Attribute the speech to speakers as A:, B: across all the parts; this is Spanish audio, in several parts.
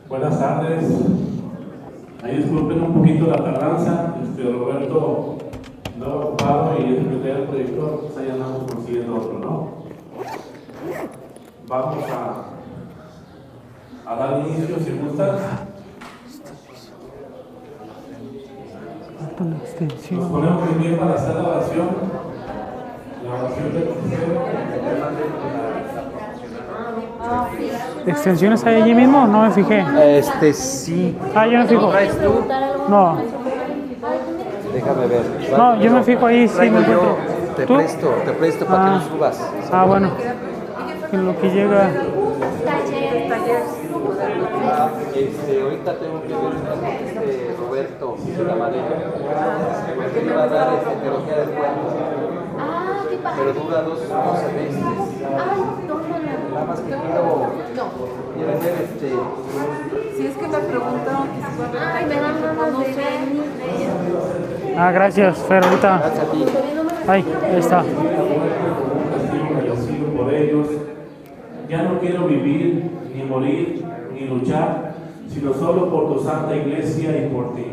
A: Buenas tardes. Ahí disculpen un poquito la tardanza. Roberto no ocupado y es el primer proyector, pues ahí andamos consiguiendo otro, ¿no? Vamos a dar inicio, si gustan. Nos ponemos en pie para hacer la oración. La oración del
B: ¿Extensiones hay allí mismo? No me fijé.
C: Sí.
B: Yo me fijo.
C: ¿Traes tú?
B: No.
C: Déjame ver.
B: No, yo me fijo ahí, sí me encuentro.
C: Te
B: ¿Tú?
C: presto para que lo subas.
B: Bueno. En lo que llega.
C: Ahorita tengo que ver Roberto de la madera. Porque me va a dar teología del cuerpo. Pero dura dos semestres. Nada más que quiero ver
D: Si es que me preguntaron que si va a haber.
E: Me dan ganas de ver.
B: Gracias, Fer, ahorita.
C: Gracias a ti.
B: Ahí está.
A: por ellos. Ya no quiero vivir, ni morir, ni luchar, sino solo por tu santa iglesia y por ti.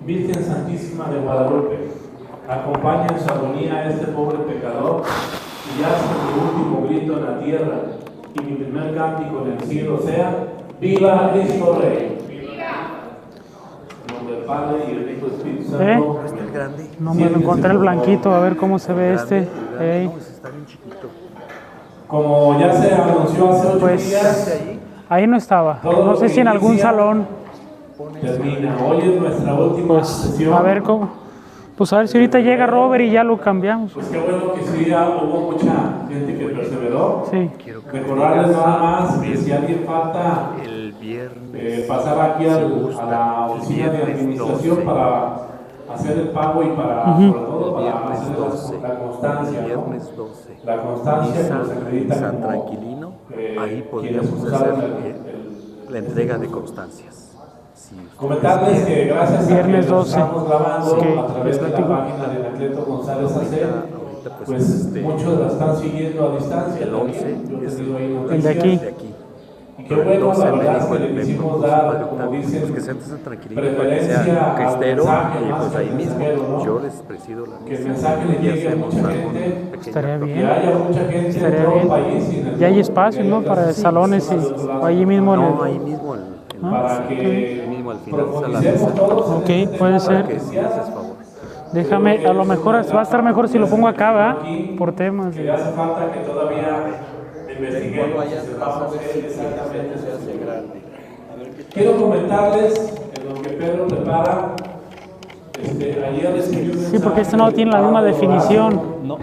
A: Virgen Santísima de Guadalupe, acompaña en su agonía a este pobre pecador y haz que mi último grito en la tierra y mi primer cántico en el cielo sea: ¡Viva Cristo Rey! En nombre del Padre y del Hijo y del Espíritu Santo.
B: No me lo encontré el blanquito, a ver cómo se ve este. Ey.
A: Como ya se anunció hace 8 días,
B: Ahí no estaba. No sé si en algún salón.
A: termina. Hoy es nuestra última sesión.
B: A ver cómo. Pues a ver si ahorita llega Robert y ya lo cambiamos.
A: Pues qué bueno que sí, ya hubo mucha gente que perseveró.
B: Sí.
A: Recordarles nada más que si alguien falta
C: El viernes.
A: pasar aquí a la oficina de administración para hacer el pago y para, sobre todo, para hacer la constancia, ¿no?
C: Viernes 12.
A: La constancia que nos acredita
C: San
A: como
C: Tranquilino. Ahí
A: quienes
C: podríamos
A: usaron
C: hacer la entrega de constancias. Sí,
A: comentarles que gracias a que
B: Viernes
A: nos
B: 12,
A: estamos grabando
B: que
A: a través de la página de Anacleto González Acer, pues muchos la están siguiendo a distancia.
C: El 11
A: yo he tenido ahí
B: el de aquí.
A: noticias. Y qué bueno, la verdad es que le quisimos dar, como dicen,
C: que sea San Tranquilino, para que
A: preferencia
C: sea
A: al
C: cristero,
A: mensaje
C: y
A: más
C: pues
A: que
C: ahí
A: al
C: mismo
A: mensajero, ¿no?
C: yo les presido la
A: Que el
C: misa
A: mensaje le
C: y
A: llegue a
C: hacemos
A: mucha
C: algún
A: gente,
B: Estaría
A: que
B: bien.
A: haya mucha gente en
B: Estaría
A: todo el
B: bien.
A: país. Y en el
B: Ya hay
A: mundo,
B: espacio,
A: que
B: ¿no?
A: haya
B: Para
A: otras
B: salones y
A: personas del otro lado.
B: ahí mismo en
C: No,
B: el.
C: ahí mismo en
A: Para que
C: ahí mismo al final está la
A: profundicemos
C: misa.
A: todos en
B: Ok,
A: este
B: puede
A: tema
B: ser.
A: que
C: Que si haces favor.
B: Déjame, a lo mejor va a estar mejor si lo pongo acá, ¿verdad? Por temas.
A: que hace falta que todavía investiguemos
C: Cuando vayas
A: y
C: a
A: sepamos
C: ver
A: qué
C: si
A: exactamente
C: se hace grande.
A: Quiero comentarles en lo que Pedro prepara. Ayer escribí un
B: Sí, porque este no tiene la misma definición.
C: No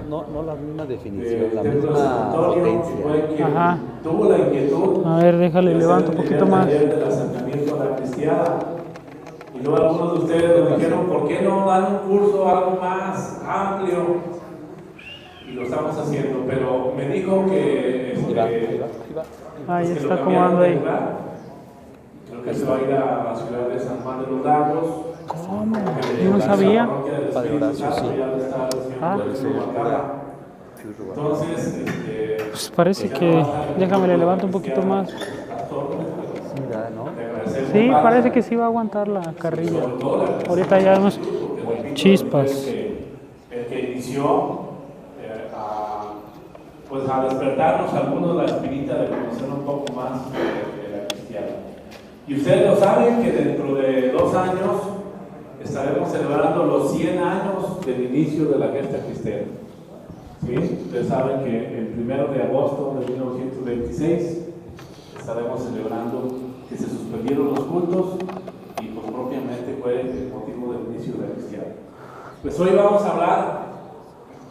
C: la misma definición, la misma potencia.
B: Ajá.
A: Tuvo la inquietud.
B: A ver, déjale, levanto un poquito más.
A: Del acercamiento a la cristiana. Y luego algunos de ustedes nos dijeron, ¿por qué no dan un curso algo más amplio? Y lo estamos haciendo, pero me dijo que
B: Ahí
A: que lo
B: está
A: cambiaron
B: acomodando
A: de
B: ahí.
A: lugar. Creo que se va a ir a la ciudad de San Juan de los Lagos.
B: ¿Cómo? Yo no sabía.
C: Padre Horacio, sí.
A: Entonces,
B: Pues parece que. Déjame, le levanto un poquito más. Sí, parece que sí va a aguantar la carrilla. Ahorita ya vemos chispas.
A: el que inició pues a despertarnos algunos la espinita de conocer un poco más de la cristiana. Y ustedes lo saben que dentro de 2 años estaremos celebrando los 100 años del inicio de la gesta cristiana. ¿Sí? Ustedes saben que el 1 de agosto de 1926 estaremos celebrando que se suspendieron los cultos y pues propiamente fue el motivo del inicio de la cristiana. Pues hoy vamos a hablar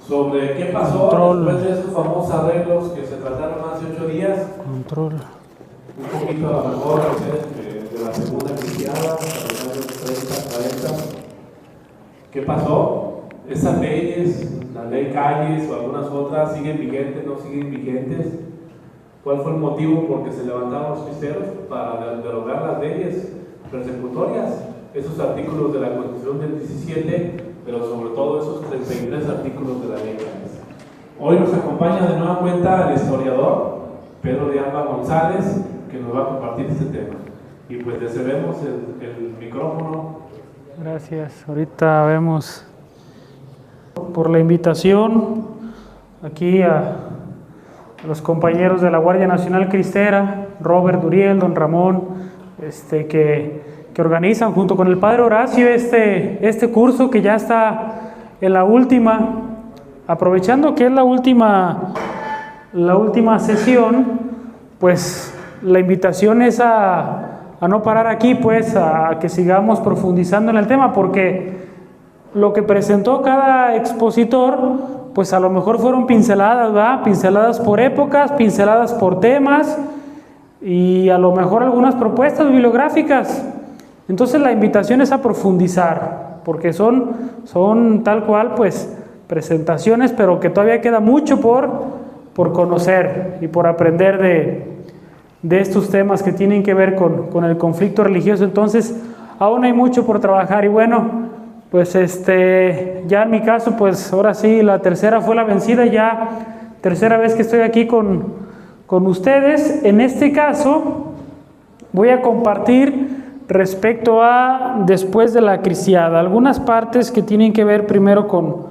A: sobre qué pasó después de esos famosos arreglos que se trataron hace 8 días.
B: Control.
A: Un poquito a lo mejor de la segunda cristiana, a los años 30, 40. ¿Qué pasó? Esas leyes, la ley Calles o algunas otras, ¿siguen vigentes, no siguen vigentes? ¿Cuál fue el motivo por que se levantaron los cristeros? Para derogar las leyes persecutorias, esos artículos de la Constitución del 17, pero sobre todo esos 33 artículos de la ley Calles. Hoy nos acompaña de nueva cuenta el historiador Pedro de Alba González, que nos va a compartir este tema. Y pues le cedemos el micrófono.
B: Gracias. Ahorita vemos por la invitación aquí a los compañeros de la Guardia Nacional Cristera, Robert Duriel, don Ramón, que organizan junto con el padre Horacio este curso que ya está en la última, aprovechando que es la última sesión, pues la invitación es a no parar aquí, pues a que sigamos profundizando en el tema, porque lo que presentó cada expositor, pues a lo mejor fueron pinceladas, ¿verdad? Pinceladas por épocas, pinceladas por temas y a lo mejor algunas propuestas bibliográficas. Entonces la invitación es a profundizar, porque son tal cual, pues, presentaciones, pero que todavía queda mucho por conocer y por aprender de estos temas que tienen que ver con el conflicto religioso. Entonces, aún hay mucho por trabajar y bueno, pues ya en mi caso, pues ahora sí, la tercera fue la vencida, ya tercera vez que estoy aquí con ustedes. En este caso, voy a compartir respecto a después de la cristiada, algunas partes que tienen que ver primero con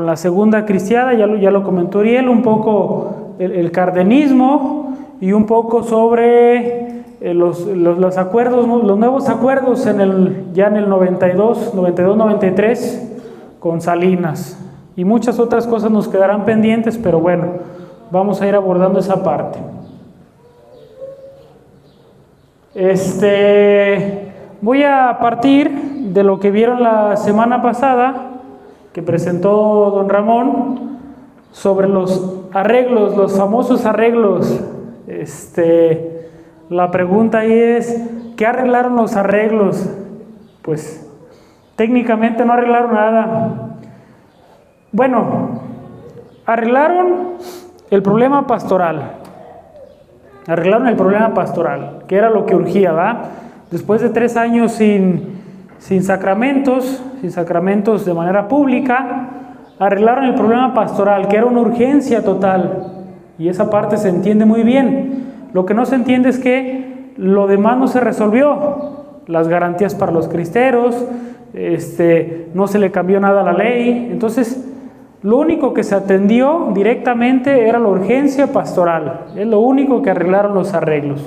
B: la segunda cristiada, ya lo comentó Uriel, un poco el cardenismo y un poco sobre los acuerdos, los nuevos acuerdos ya en el 92-93 con Salinas, y muchas otras cosas nos quedarán pendientes, pero bueno, vamos a ir abordando esa parte. Voy a partir de lo que vieron la semana pasada que presentó don Ramón sobre los arreglos, los famosos arreglos. La pregunta ahí es, ¿qué arreglaron los arreglos? Pues técnicamente no arreglaron nada. Bueno, arreglaron el problema pastoral. Arreglaron el problema pastoral, que era lo que urgía, ¿verdad? Después de 3 años sin sacramentos de manera pública, arreglaron el problema pastoral, que era una urgencia total, y esa parte se entiende muy bien. Lo que no se entiende es que lo demás no se resolvió, las garantías para los cristeros, no se le cambió nada a la ley. Entonces, lo único que se atendió directamente era la urgencia pastoral, es lo único que arreglaron los arreglos.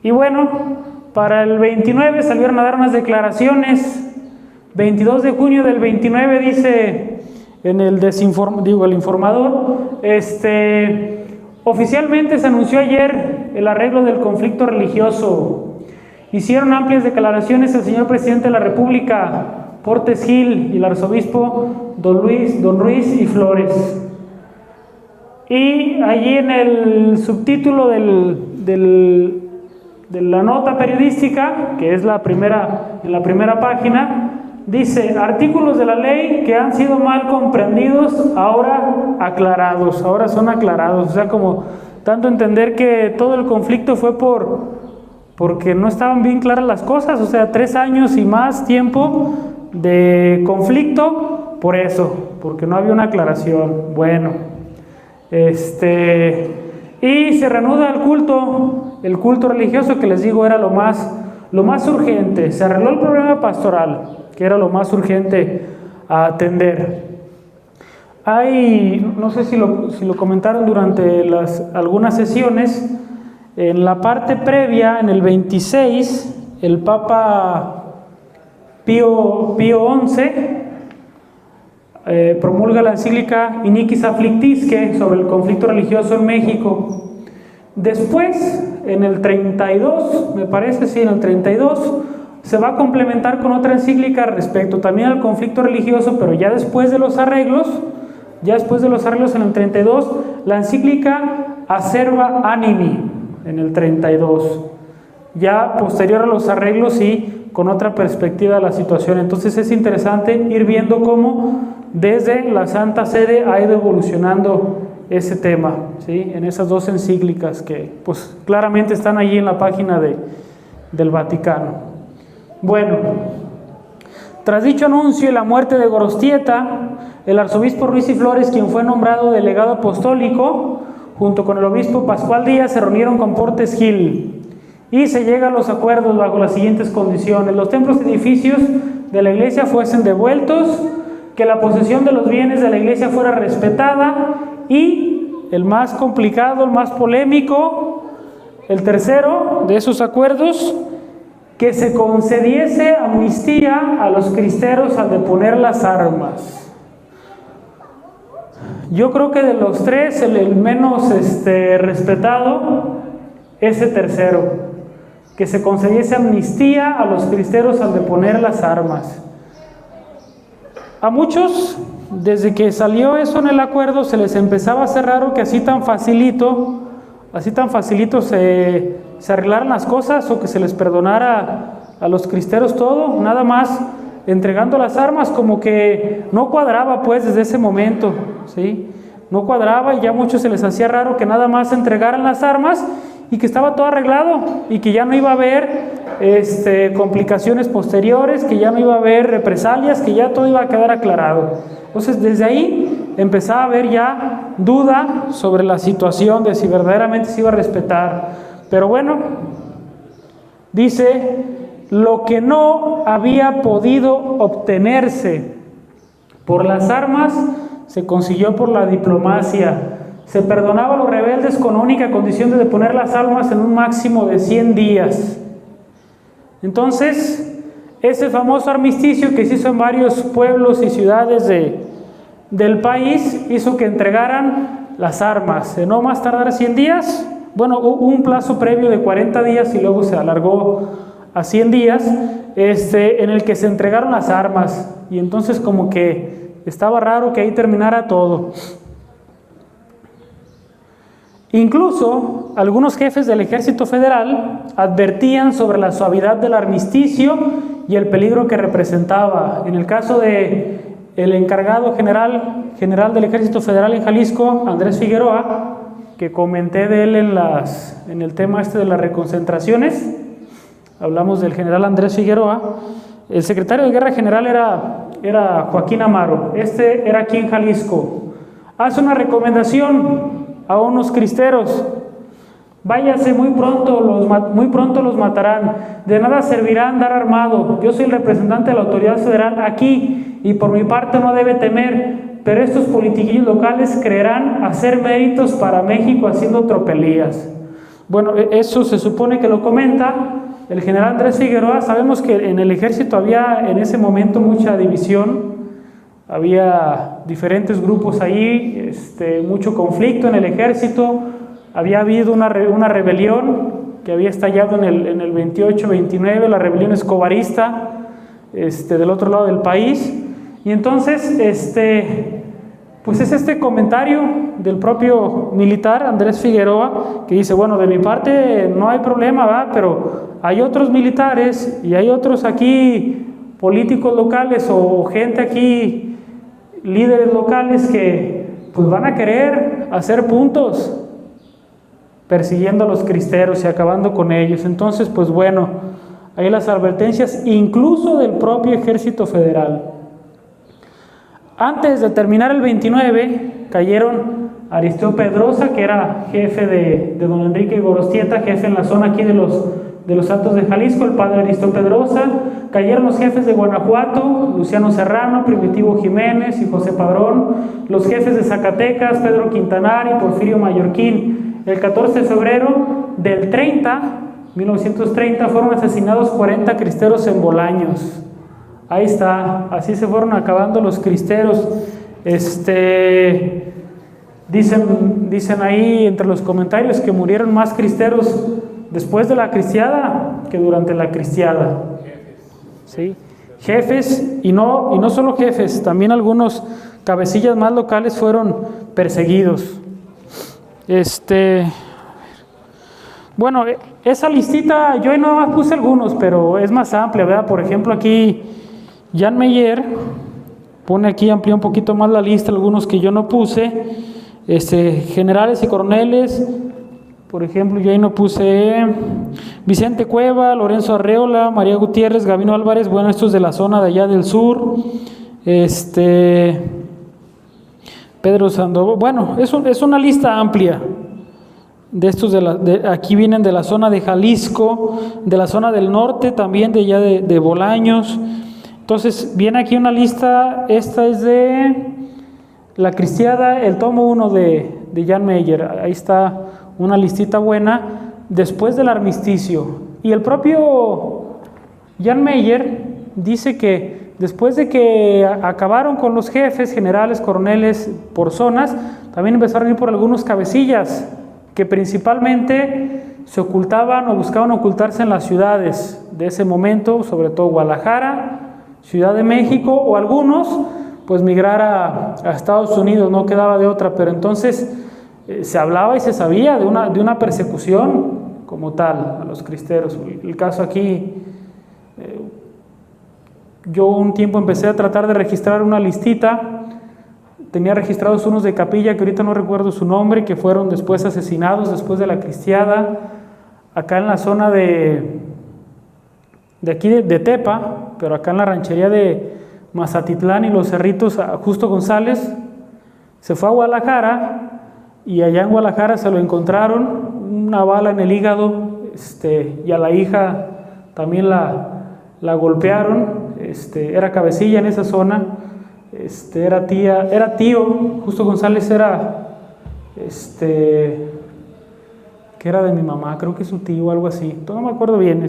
B: Y bueno, para el 29 salieron a dar unas declaraciones. 22 de junio del 29 dice en el informador, oficialmente se anunció ayer el arreglo del conflicto religioso. Hicieron amplias declaraciones el señor presidente de la República, Portes Gil, y el arzobispo don Ruiz y Flores. Y allí en el subtítulo de la nota periodística, que es en la primera página, dice: artículos de la ley que han sido mal comprendidos, ahora aclarados, ahora son aclarados. O sea, como dando a entender que todo el conflicto fue porque no estaban bien claras las cosas. O sea, 3 años y más tiempo de conflicto por eso, porque no había una aclaración. Bueno, y se reanuda el culto religioso, que les digo era lo más urgente. Se arregló el problema pastoral, que era lo más urgente a atender. No sé si lo comentaron durante algunas sesiones, en la parte previa, en el 26, el Papa Pío XI promulga la encíclica Inicis Afflictisque sobre el conflicto religioso en México. Después, en el 32, me parece, sí, en el 32, se va a complementar con otra encíclica respecto también al conflicto religioso, pero ya después de los arreglos, en el 32, la encíclica Acerba Animi, en el 32, ya posterior a los arreglos y con otra perspectiva de la situación. Entonces es interesante ir viendo cómo desde la Santa Sede ha ido evolucionando ese tema, ¿sí? En esas 2 encíclicas que pues claramente están allí en la página del Vaticano. Bueno, tras dicho anuncio y la muerte de Gorostieta, el arzobispo Ruiz y Flores, quien fue nombrado delegado apostólico, junto con el obispo Pascual Díaz, se reunieron con Portes Gil y se llega a los acuerdos bajo las siguientes condiciones: los templos y edificios de la iglesia fuesen devueltos, que la posesión de los bienes de la iglesia fuera respetada y, el más complicado, el más polémico, el tercero de esos acuerdos, que se concediese amnistía a los cristeros al deponer las armas. Yo creo que de los tres, el menos respetado es el tercero, que se concediese amnistía a los cristeros al deponer las armas. A muchos, desde que salió eso en el acuerdo, se les empezaba a hacer raro que así tan facilito se arreglaran las cosas, o que se les perdonara a los cristeros todo, nada más entregando las armas. Como que no cuadraba pues desde ese momento, ¿sí? No cuadraba, y ya a muchos se les hacía raro que nada más entregaran las armas y que estaba todo arreglado, y que ya no iba a haber complicaciones posteriores, que ya no iba a haber represalias, que ya todo iba a quedar aclarado. Entonces desde ahí empezaba a haber ya duda sobre la situación de si verdaderamente se iba a respetar. Pero bueno, dice: lo que no había podido obtenerse por las armas se consiguió por la diplomacia. Se perdonaba a los rebeldes con única condición de deponer las armas en un máximo de 100 días. Entonces, ese famoso armisticio que se hizo en varios pueblos y ciudades del país hizo que entregaran las armas. De no más tardar 100 días, bueno, hubo un plazo previo de 40 días y luego se alargó a 100 días, en el que se entregaron las armas. Y entonces como que estaba raro que ahí terminara todo. Incluso algunos jefes del Ejército Federal advertían sobre la suavidad del armisticio y el peligro que representaba. En el caso de el encargado general del Ejército Federal en Jalisco, Andrés Figueroa, que comenté de él en el tema de las reconcentraciones, hablamos del general Andrés Figueroa. El secretario de Guerra General era Joaquín Amaro, era aquí en Jalisco. Hace una recomendación a unos cristeros: váyase, muy pronto los matarán, de nada servirá andar armado. Yo soy el representante de la autoridad federal aquí y por mi parte no debe temer, pero estos politiquillos locales creerán hacer méritos para México haciendo tropelías. Bueno, eso se supone que lo comenta el general Andrés Figueroa. Sabemos que en el ejército había en ese momento mucha división. Había diferentes grupos ahí, mucho conflicto en el ejército. Había habido una rebelión que había estallado en el 28-29, la rebelión escobarista, del otro lado del país. Y entonces, pues es este comentario del propio militar Andrés Figueroa, que dice: bueno, de mi parte no hay problema, ¿verdad? Pero hay otros militares y hay otros aquí políticos locales o gente aquí, líderes locales, que pues van a querer hacer puntos persiguiendo a los cristeros y acabando con ellos. Entonces, pues bueno, hay las advertencias incluso del propio Ejército Federal. Antes de terminar el 29, cayeron Aristeo Pedrosa, que era jefe de don Enrique Gorostieta, jefe en la zona aquí de los Altos de Jalisco, el padre Aristeo Pedrosa. Cayeron los jefes de Guanajuato, Luciano Serrano, Primitivo Jiménez y José Padrón. Los jefes de Zacatecas, Pedro Quintanar y Porfirio Mallorquín. El 14 de febrero del 1930, fueron asesinados 40 cristeros en Bolaños. Ahí está, así se fueron acabando los cristeros. Dicen ahí entre los comentarios que murieron más cristeros después de la cristiada que durante la cristiada. ¿Sí? Jefes, y no solo jefes, también algunos cabecillas más locales fueron perseguidos. Bueno, esa listita, yo ahí no puse algunos, pero es más amplia, ¿verdad? Por ejemplo, aquí Jan Meyer pone aquí, amplía un poquito más la lista, algunos que yo no puse. Generales y coroneles, por ejemplo, yo ahí no puse Vicente Cueva, Lorenzo Arreola, María Gutiérrez, Gabino Álvarez. Bueno, estos de la zona de allá del sur. Pedro Sandoval. Bueno, es una lista amplia. de estos aquí vienen de la zona de Jalisco, de la zona del norte también, de allá de Bolaños. Entonces viene aquí una lista, esta es de La Cristiada, el tomo 1 de Jan Meyer. Ahí está una listita buena después del armisticio. Y el propio Jan Meyer dice que después de que acabaron con los jefes, generales, coroneles por zonas, también empezaron a ir por algunos cabecillas que principalmente se ocultaban o buscaban ocultarse en las ciudades de ese momento, sobre todo Guadalajara, Ciudad de México, o algunos pues migrar a Estados Unidos, no quedaba de otra. Pero entonces se hablaba y se sabía de una persecución como tal a los cristeros. El caso aquí, yo un tiempo empecé a tratar de registrar una listita, tenía registrados unos de Capilla, que ahorita no recuerdo su nombre, que fueron después asesinados después de la Cristiada, acá en la zona de aquí de Tepa, pero acá en la ranchería de Mazatitlán y Los Cerritos, a Justo González, se fue a Guadalajara, y allá en Guadalajara se lo encontraron, una bala en el hígado, y a la hija también la golpearon, era cabecilla en esa zona, era tío, Justo González era, que era de mi mamá, creo que su tío o algo así, no me acuerdo bien,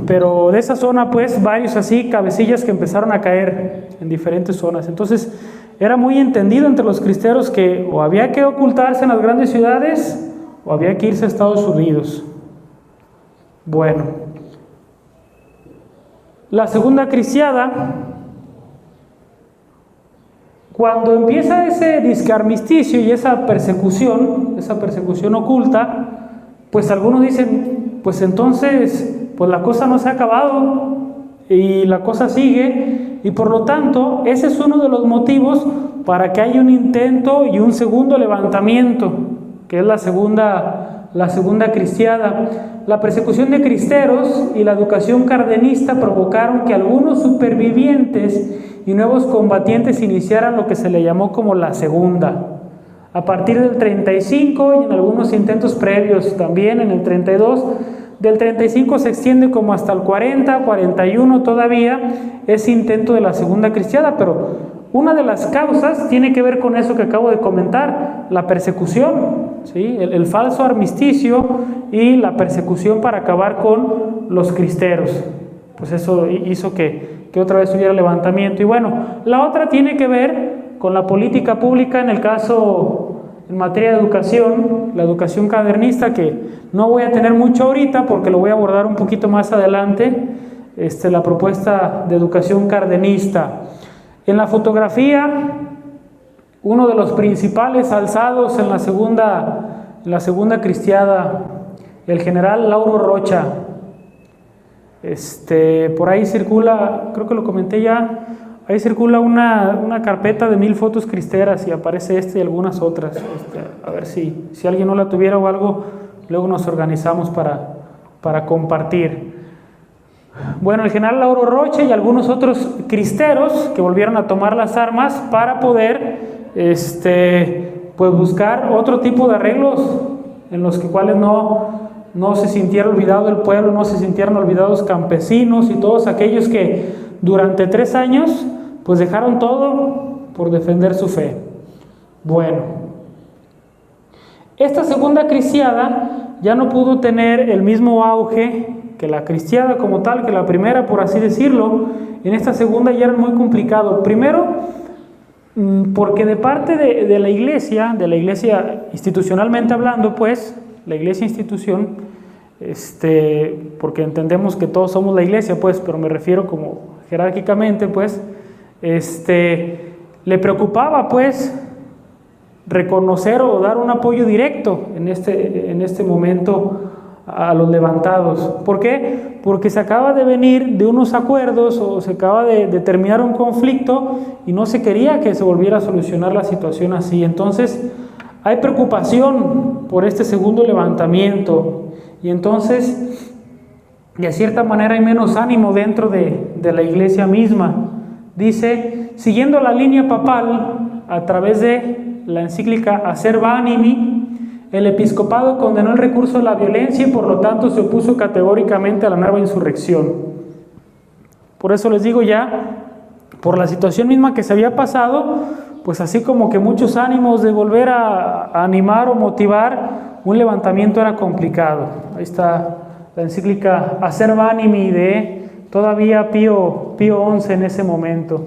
B: pero de esa zona pues varios así, cabecillas que empezaron a caer en diferentes zonas. Entonces era muy entendido entre los cristeros que o había que ocultarse en las grandes ciudades o había que irse a Estados Unidos. Bueno, la segunda cristiada, cuando empieza ese disque armisticio y esa persecución oculta, pues algunos dicen, pues entonces pues la cosa no se ha acabado y la cosa sigue, y por lo tanto ese es uno de los motivos para que haya un intento y un segundo levantamiento, que es la segunda cristiada. La persecución de cristeros y la educación cardenista provocaron que algunos supervivientes y nuevos combatientes iniciaran lo que se le llamó como la segunda. A partir del 35 y en algunos intentos previos también en el 32, del 35 se extiende como hasta el 40, 41 todavía, ese intento de la segunda cristiada, pero una de las causas tiene que ver con eso que acabo de comentar, la persecución, ¿sí? El falso armisticio y la persecución para acabar con los cristeros. Pues eso hizo que otra vez hubiera levantamiento. Y bueno, la otra tiene que ver con la política pública, en el caso en materia de educación, la educación cadernista, que no voy a tener mucho ahorita porque lo voy a abordar un poquito más adelante, la propuesta de educación cardenista. En la fotografía, uno de los principales alzados en la segunda cristiada, el general Lauro Rocha. Por ahí circula, creo que lo comenté ya, ahí circula una carpeta de 1000 fotos cristeras y aparece y algunas otras. A ver si alguien no la tuviera o algo, luego nos organizamos para compartir. Bueno, el general Lauro Rocha y algunos otros cristeros que volvieron a tomar las armas para poder pues buscar otro tipo de arreglos en los cuales no se sintiera olvidado el pueblo, no se sintieran olvidados campesinos y todos aquellos que durante 3 años pues dejaron todo por defender su fe. Bueno, esta segunda cristiada ya no pudo tener el mismo auge que la cristiada como tal, que la primera, por así decirlo. En esta segunda ya era muy complicado. Primero, porque de parte de la iglesia institucionalmente hablando, pues, la iglesia institución, porque entendemos que todos somos la iglesia, pues, pero me refiero como jerárquicamente, pues, le preocupaba, pues, reconocer o dar un apoyo directo en este momento a los levantados. ¿Por qué? Porque se acaba de venir de unos acuerdos o se acaba de terminar un conflicto y no se quería que se volviera a solucionar la situación así. Entonces hay preocupación por este segundo levantamiento y entonces de cierta manera hay menos ánimo dentro de la iglesia misma. Dice, siguiendo la línea papal a través de la encíclica Acerba Animi, el episcopado condenó el recurso a la violencia y por lo tanto se opuso categóricamente a la nueva insurrección. Por eso les digo ya, por la situación misma que se había pasado, pues así como que muchos ánimos de volver a animar o motivar, un levantamiento era complicado. Ahí está la encíclica Acerba Animi de todavía Pío XI en ese momento.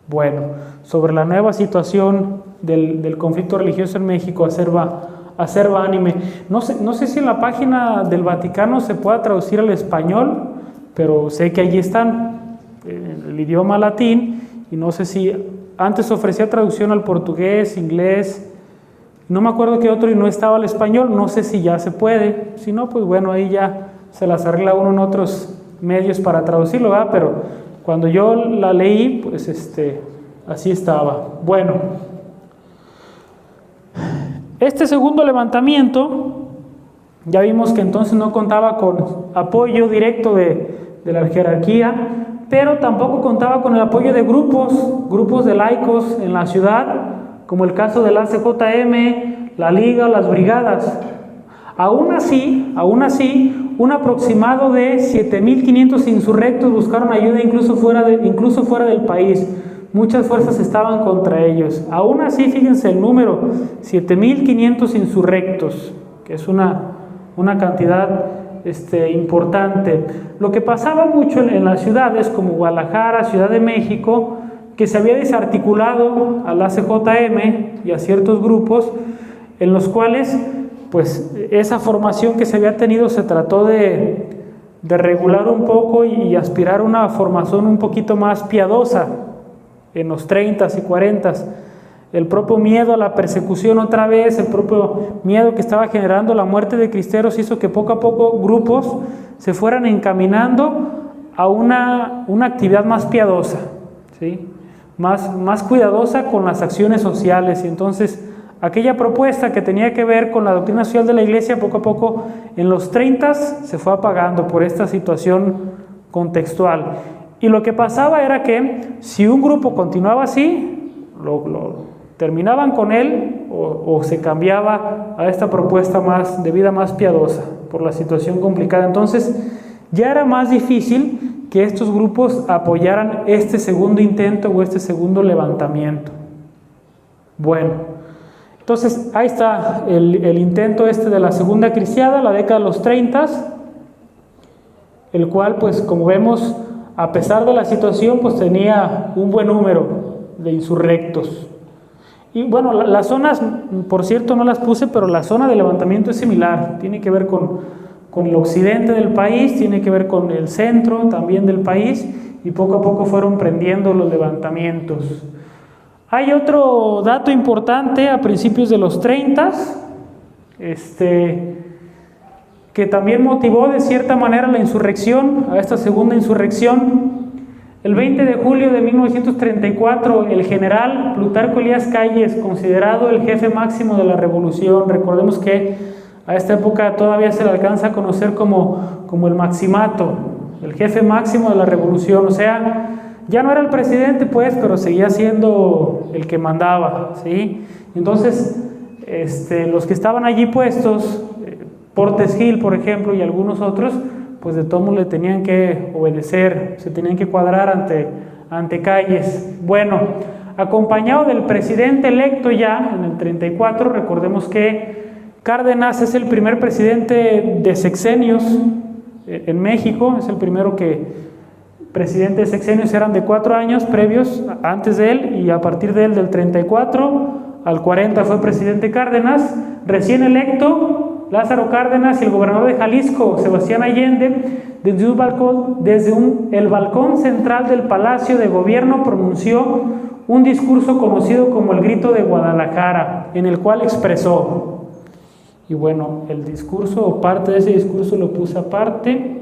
B: Bueno, sobre la nueva situación del conflicto religioso en México, Acerba Anime. No sé si en la página del Vaticano se pueda traducir al español, pero sé que allí están, el idioma latín, y no sé si antes ofrecía traducción al portugués, inglés, no me acuerdo qué otro, y no estaba al español, no sé si ya se puede, si no, pues bueno, ahí ya se las arregla uno en otros medios para traducirlo, ¿verdad? Pero cuando yo la leí, pues así estaba. Bueno, este segundo levantamiento, ya vimos que entonces no contaba con apoyo directo de la jerarquía, pero tampoco contaba con el apoyo de grupos de laicos en la ciudad, como el caso del ACJM, la Liga, las brigadas. Aún así, un aproximado de 7.500 insurrectos buscaron ayuda incluso fuera del país. Muchas fuerzas estaban contra ellos. Aún así, fíjense el número, 7.500 insurrectos, que es una cantidad importante. Lo que pasaba mucho en las ciudades como Guadalajara, Ciudad de México, que se había desarticulado al ACJM y a ciertos grupos en los cuales pues esa formación que se había tenido se trató de regular un poco y aspirar a una formación un poquito más piadosa en los 30s y 40s. El propio miedo a la persecución otra vez, el propio miedo que estaba generando la muerte de cristeros hizo que poco a poco grupos se fueran encaminando a una actividad más piadosa, ¿sí? Más cuidadosa con las acciones sociales. Y entonces aquella propuesta que tenía que ver con la doctrina social de la Iglesia, poco a poco en los 30s se fue apagando por esta situación contextual. Y lo que pasaba era que si un grupo continuaba así, lo terminaban con él o se cambiaba a esta propuesta de vida más piadosa por la situación complicada. Entonces ya era más difícil que estos grupos apoyaran este segundo intento o este segundo levantamiento. Bueno, entonces ahí está el intento de la segunda cristiada, la década de los 30, el cual pues como vemos, a pesar de la situación, pues tenía un buen número de insurrectos. Y bueno, las zonas, por cierto, no las puse, pero la zona de levantamiento es similar, tiene que ver con el occidente del país, tiene que ver con el centro también del país, y poco a poco fueron prendiendo los levantamientos. Hay otro dato importante a principios de los 30s, que también motivó de cierta manera la insurrección, a esta segunda insurrección. El 20 de julio de 1934, el general Plutarco Elías Calles, considerado el jefe máximo de la revolución, recordemos que a esta época todavía se le alcanza a conocer como el maximato, el jefe máximo de la revolución, o sea, ya no era el presidente pues, pero seguía siendo el que mandaba, ¿sí? Entonces, los que estaban allí puestos, Portes Gil, por ejemplo, y algunos otros, pues de todo modo le tenían que obedecer, se tenían que cuadrar ante Calles. Bueno, acompañado del presidente electo ya en el 34, recordemos que Cárdenas es el primer presidente de sexenios en México, es el primero presidente de sexenios eran de 4 años previos antes de él, y a partir de él del 34 al 40 fue presidente Cárdenas, recién electo Lázaro Cárdenas, y el gobernador de Jalisco, Sebastián Allende, desde el balcón central del Palacio de Gobierno pronunció un discurso conocido como el Grito de Guadalajara, en el cual expresó, y bueno, el discurso o parte de ese discurso lo puse aparte,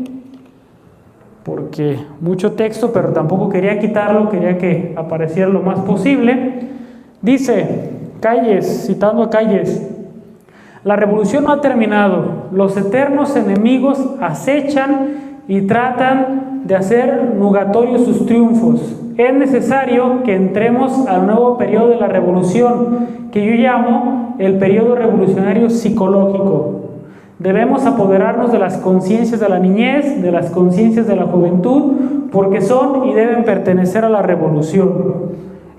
B: porque mucho texto, pero tampoco quería quitarlo, quería que apareciera lo más posible. Dice Calles, citando a Calles: la revolución no ha terminado, los eternos enemigos acechan y tratan de hacer nugatorios sus triunfos. Es necesario que entremos al nuevo periodo de la revolución, que yo llamo el periodo revolucionario psicológico. Debemos apoderarnos de las conciencias de la niñez, de las conciencias de la juventud, porque son y deben pertenecer a la revolución.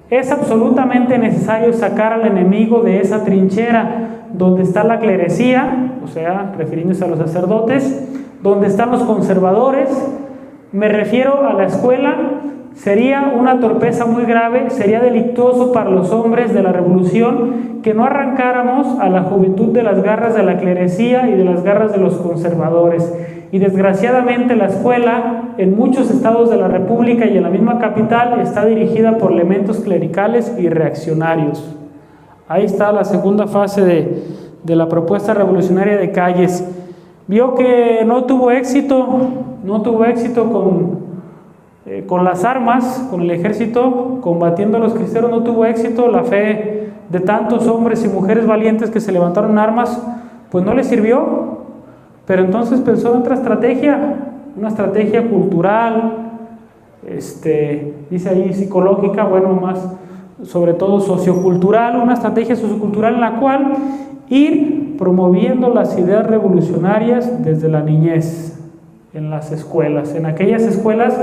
B: Es absolutamente necesario sacar al enemigo de esa trinchera donde está la clerecía, o sea, refiriéndose a los sacerdotes, donde están los conservadores. Me refiero a la escuela. Sería una torpeza muy grave, sería delictuoso para los hombres de la revolución que no arrancáramos a la juventud de las garras de la clerecía y de las garras de los conservadores. Y desgraciadamente la escuela en muchos estados de la República y en la misma capital está dirigida por elementos clericales y reaccionarios. Ahí está la segunda fase de la propuesta revolucionaria de Calles. Vio que no tuvo éxito con las armas, con el ejército, combatiendo a los cristianos, no tuvo éxito. La fe de tantos hombres y mujeres valientes que se levantaron en armas, pues no le sirvió. Pero entonces pensó en otra estrategia, una estrategia cultural, dice ahí psicológica, bueno, más sobre todo sociocultural, una estrategia sociocultural en la cual ir promoviendo las ideas revolucionarias desde la niñez, en las escuelas, en aquellas escuelas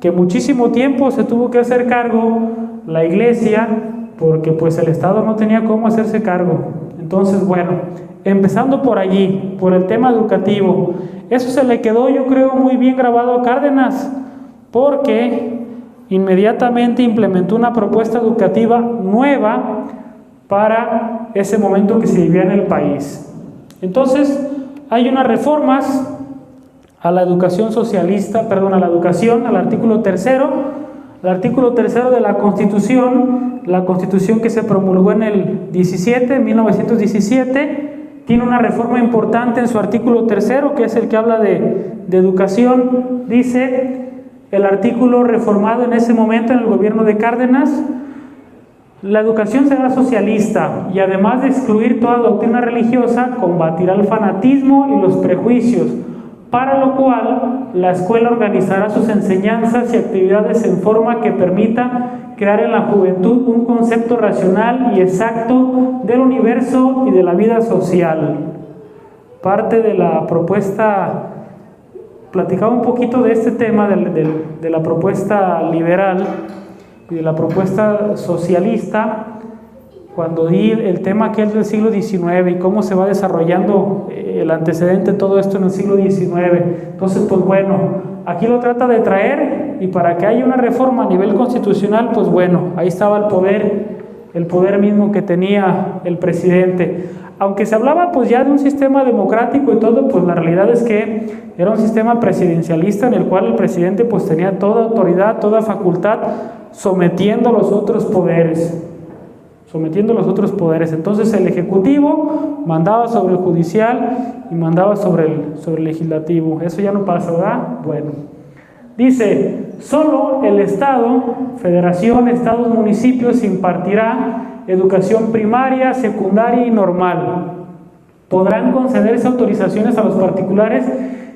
B: que muchísimo tiempo se tuvo que hacer cargo la iglesia, porque pues el Estado no tenía cómo hacerse cargo. Entonces, bueno, empezando por allí, por el tema educativo, eso se le quedó, yo creo, muy bien grabado a Cárdenas, porque inmediatamente implementó una propuesta educativa nueva para ese momento que se vivía en el país. Entonces, hay unas reformas a la educación socialista, perdón, a la educación, al artículo tercero de la Constitución que se promulgó en el 1917, tiene una reforma importante en su artículo tercero, que es el que habla de educación. Dice el artículo reformado en ese momento en el gobierno de Cárdenas: la educación será socialista y además de excluir toda doctrina religiosa, combatirá el fanatismo y los prejuicios, para lo cual la escuela organizará sus enseñanzas y actividades en forma que permita crear en la juventud un concepto racional y exacto del universo y de la vida social. Parte de la propuesta, platicaba un poquito de este tema de la propuesta liberal y de la propuesta socialista, cuando di el tema que es del siglo XIX y cómo se va desarrollando el antecedente de todo esto en el siglo XIX. Entonces, pues bueno, aquí lo trata de traer, y para que haya una reforma a nivel constitucional, pues bueno, ahí estaba el poder mismo que tenía el presidente. Aunque se hablaba pues ya de un sistema democrático y todo, pues la realidad es que era un sistema presidencialista en el cual el presidente pues tenía toda autoridad, toda facultad, sometiendo a los otros poderes. Entonces el ejecutivo mandaba sobre el judicial y mandaba sobre el legislativo. Eso ya no pasa, ¿verdad? Bueno, dice: solo el Estado, Federación, Estados, municipios impartirá educación primaria, secundaria y normal. Podrán concederse autorizaciones a los particulares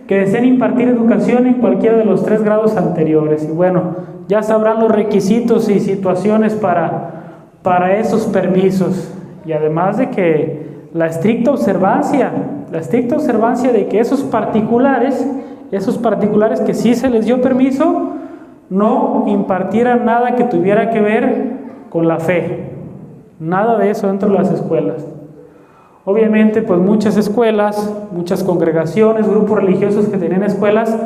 B: que deseen impartir educación en cualquiera de los 3 grados anteriores. Y bueno, ya sabrán los requisitos y situaciones para esos permisos, y además de que la estricta observancia de que esos particulares que sí se les dio permiso, no impartieran nada que tuviera que ver con la fe, nada de eso dentro de las escuelas. Obviamente, pues muchas escuelas, muchas congregaciones, grupos religiosos que tenían escuelas,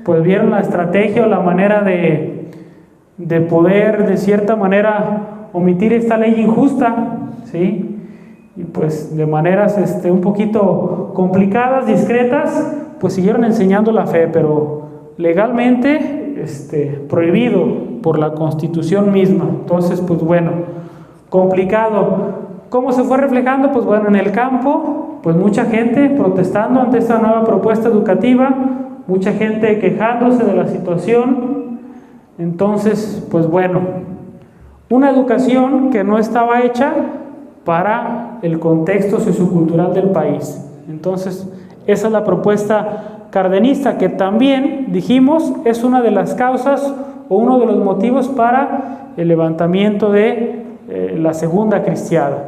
B: pues vieron la estrategia o la manera de poder, de cierta manera, omitir esta ley injusta, ¿sí? Y pues de maneras un poquito complicadas, discretas, pues siguieron enseñando la fe, pero legalmente prohibido por la Constitución misma. Entonces, pues bueno, complicado. ¿Cómo se fue reflejando? Pues bueno, en el campo, pues mucha gente protestando ante esta nueva propuesta educativa, mucha gente quejándose de la situación. Entonces, pues bueno, una educación que no estaba hecha para el contexto sociocultural del país. Entonces, esa es la propuesta cardenista, que también, dijimos, es una de las causas o uno de los motivos para el levantamiento de la segunda cristiada.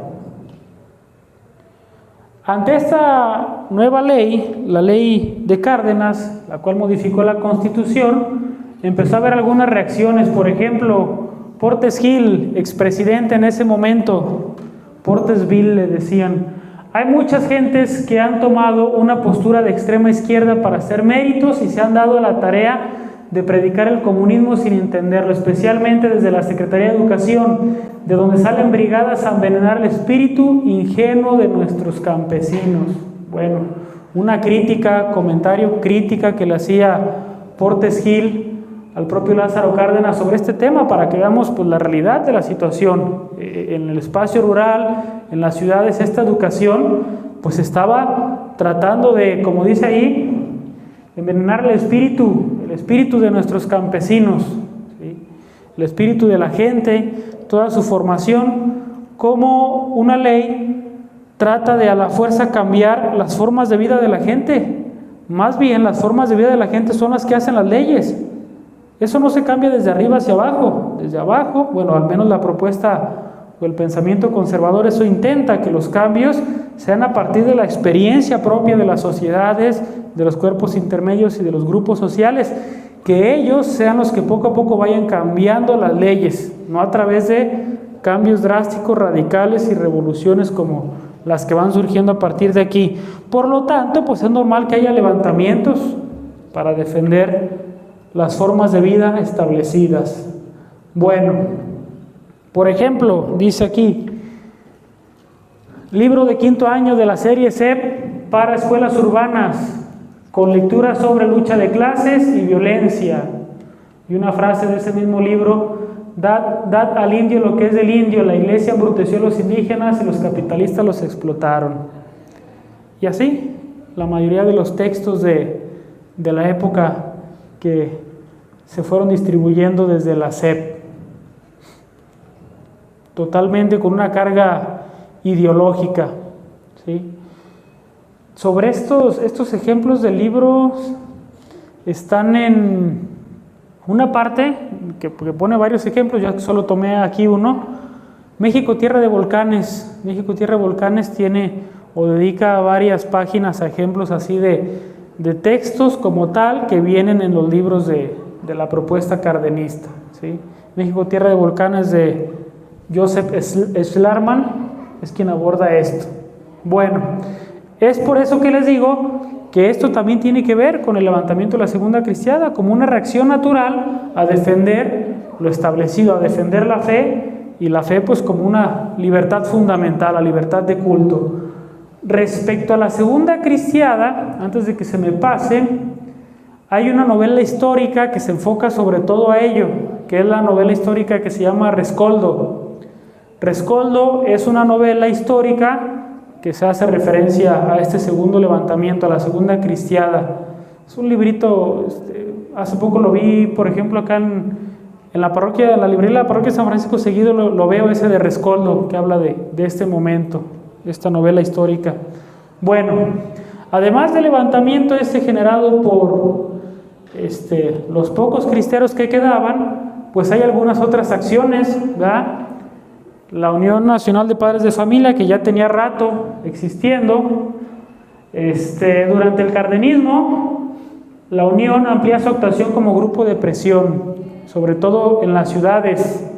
B: Ante esta nueva ley, la ley de Cárdenas, la cual modificó la Constitución, empezó a haber algunas reacciones. Por ejemplo, Portes Gil, expresidente en ese momento, Portes Gil le decían: hay muchas gentes que han tomado una postura de extrema izquierda para hacer méritos y se han dado a la tarea de predicar el comunismo sin entenderlo, especialmente desde la Secretaría de Educación, de donde salen brigadas a envenenar el espíritu ingenuo de nuestros campesinos. Bueno, una crítica, comentario, crítica que le hacía Portes Gil al propio Lázaro Cárdenas sobre este tema, para que veamos pues la realidad de la situación. En el espacio rural, en las ciudades, esta educación pues estaba tratando de, como dice ahí, envenenar el espíritu de nuestros campesinos, ¿sí? El espíritu de la gente, toda su formación. Como una ley trata de a la fuerza cambiar las formas de vida de la gente. Más bien las formas de vida de la gente son las que hacen las leyes. Eso no se cambia desde arriba hacia abajo. Desde abajo, bueno, al menos la propuesta o el pensamiento conservador eso intenta, que los cambios sean a partir de la experiencia propia de las sociedades, de los cuerpos intermedios y de los grupos sociales, que ellos sean los que poco a poco vayan cambiando las leyes, no a través de cambios drásticos, radicales y revoluciones como las que van surgiendo a partir de aquí. Por lo tanto, pues es normal que haya levantamientos para defender las formas de vida establecidas. Bueno, por ejemplo, dice aquí, libro de 5º año de la serie CEP para escuelas urbanas, con lecturas sobre lucha de clases y violencia. Y una frase de ese mismo libro: dad al indio lo que es del indio, la iglesia embruteció a los indígenas y los capitalistas los explotaron. Y así, la mayoría de los textos de la época que se fueron distribuyendo desde la SEP, totalmente con una carga ideológica, ¿sí? Sobre estos ejemplos del libro están en una parte que pone varios ejemplos, yo solo tomé aquí uno. México, tierra de volcanes. México, tierra de volcanes tiene o dedica varias páginas a ejemplos así de textos como tal que vienen en los libros de la propuesta cardenista, ¿sí? México, tierra de volcanes, de Joseph Schlarman, es quien aborda esto. Bueno, es por eso que les digo que esto también tiene que ver con el levantamiento de la segunda cristiada, como una reacción natural a defender lo establecido, a defender la fe, y la fe pues como una libertad fundamental, la libertad de culto. Respecto a la segunda cristiada, antes de que se me pase, hay una novela histórica que se enfoca sobre todo a ello, que es la novela histórica que se llama Rescoldo. Rescoldo es una novela histórica que se hace referencia a este segundo levantamiento, a la segunda cristiada. Es un librito, hace poco lo vi, por ejemplo, acá en la parroquia, en la librería de la parroquia de San Francisco, seguido lo veo, ese de Rescoldo, que habla de este momento, de esta novela histórica. Bueno, además del levantamiento generado por los pocos cristeros que quedaban, pues hay algunas otras acciones, ¿verdad? La Unión Nacional de Padres de Familia, que ya tenía rato existiendo. Durante el cardenismo, la Unión amplía su actuación como grupo de presión, sobre todo en las ciudades,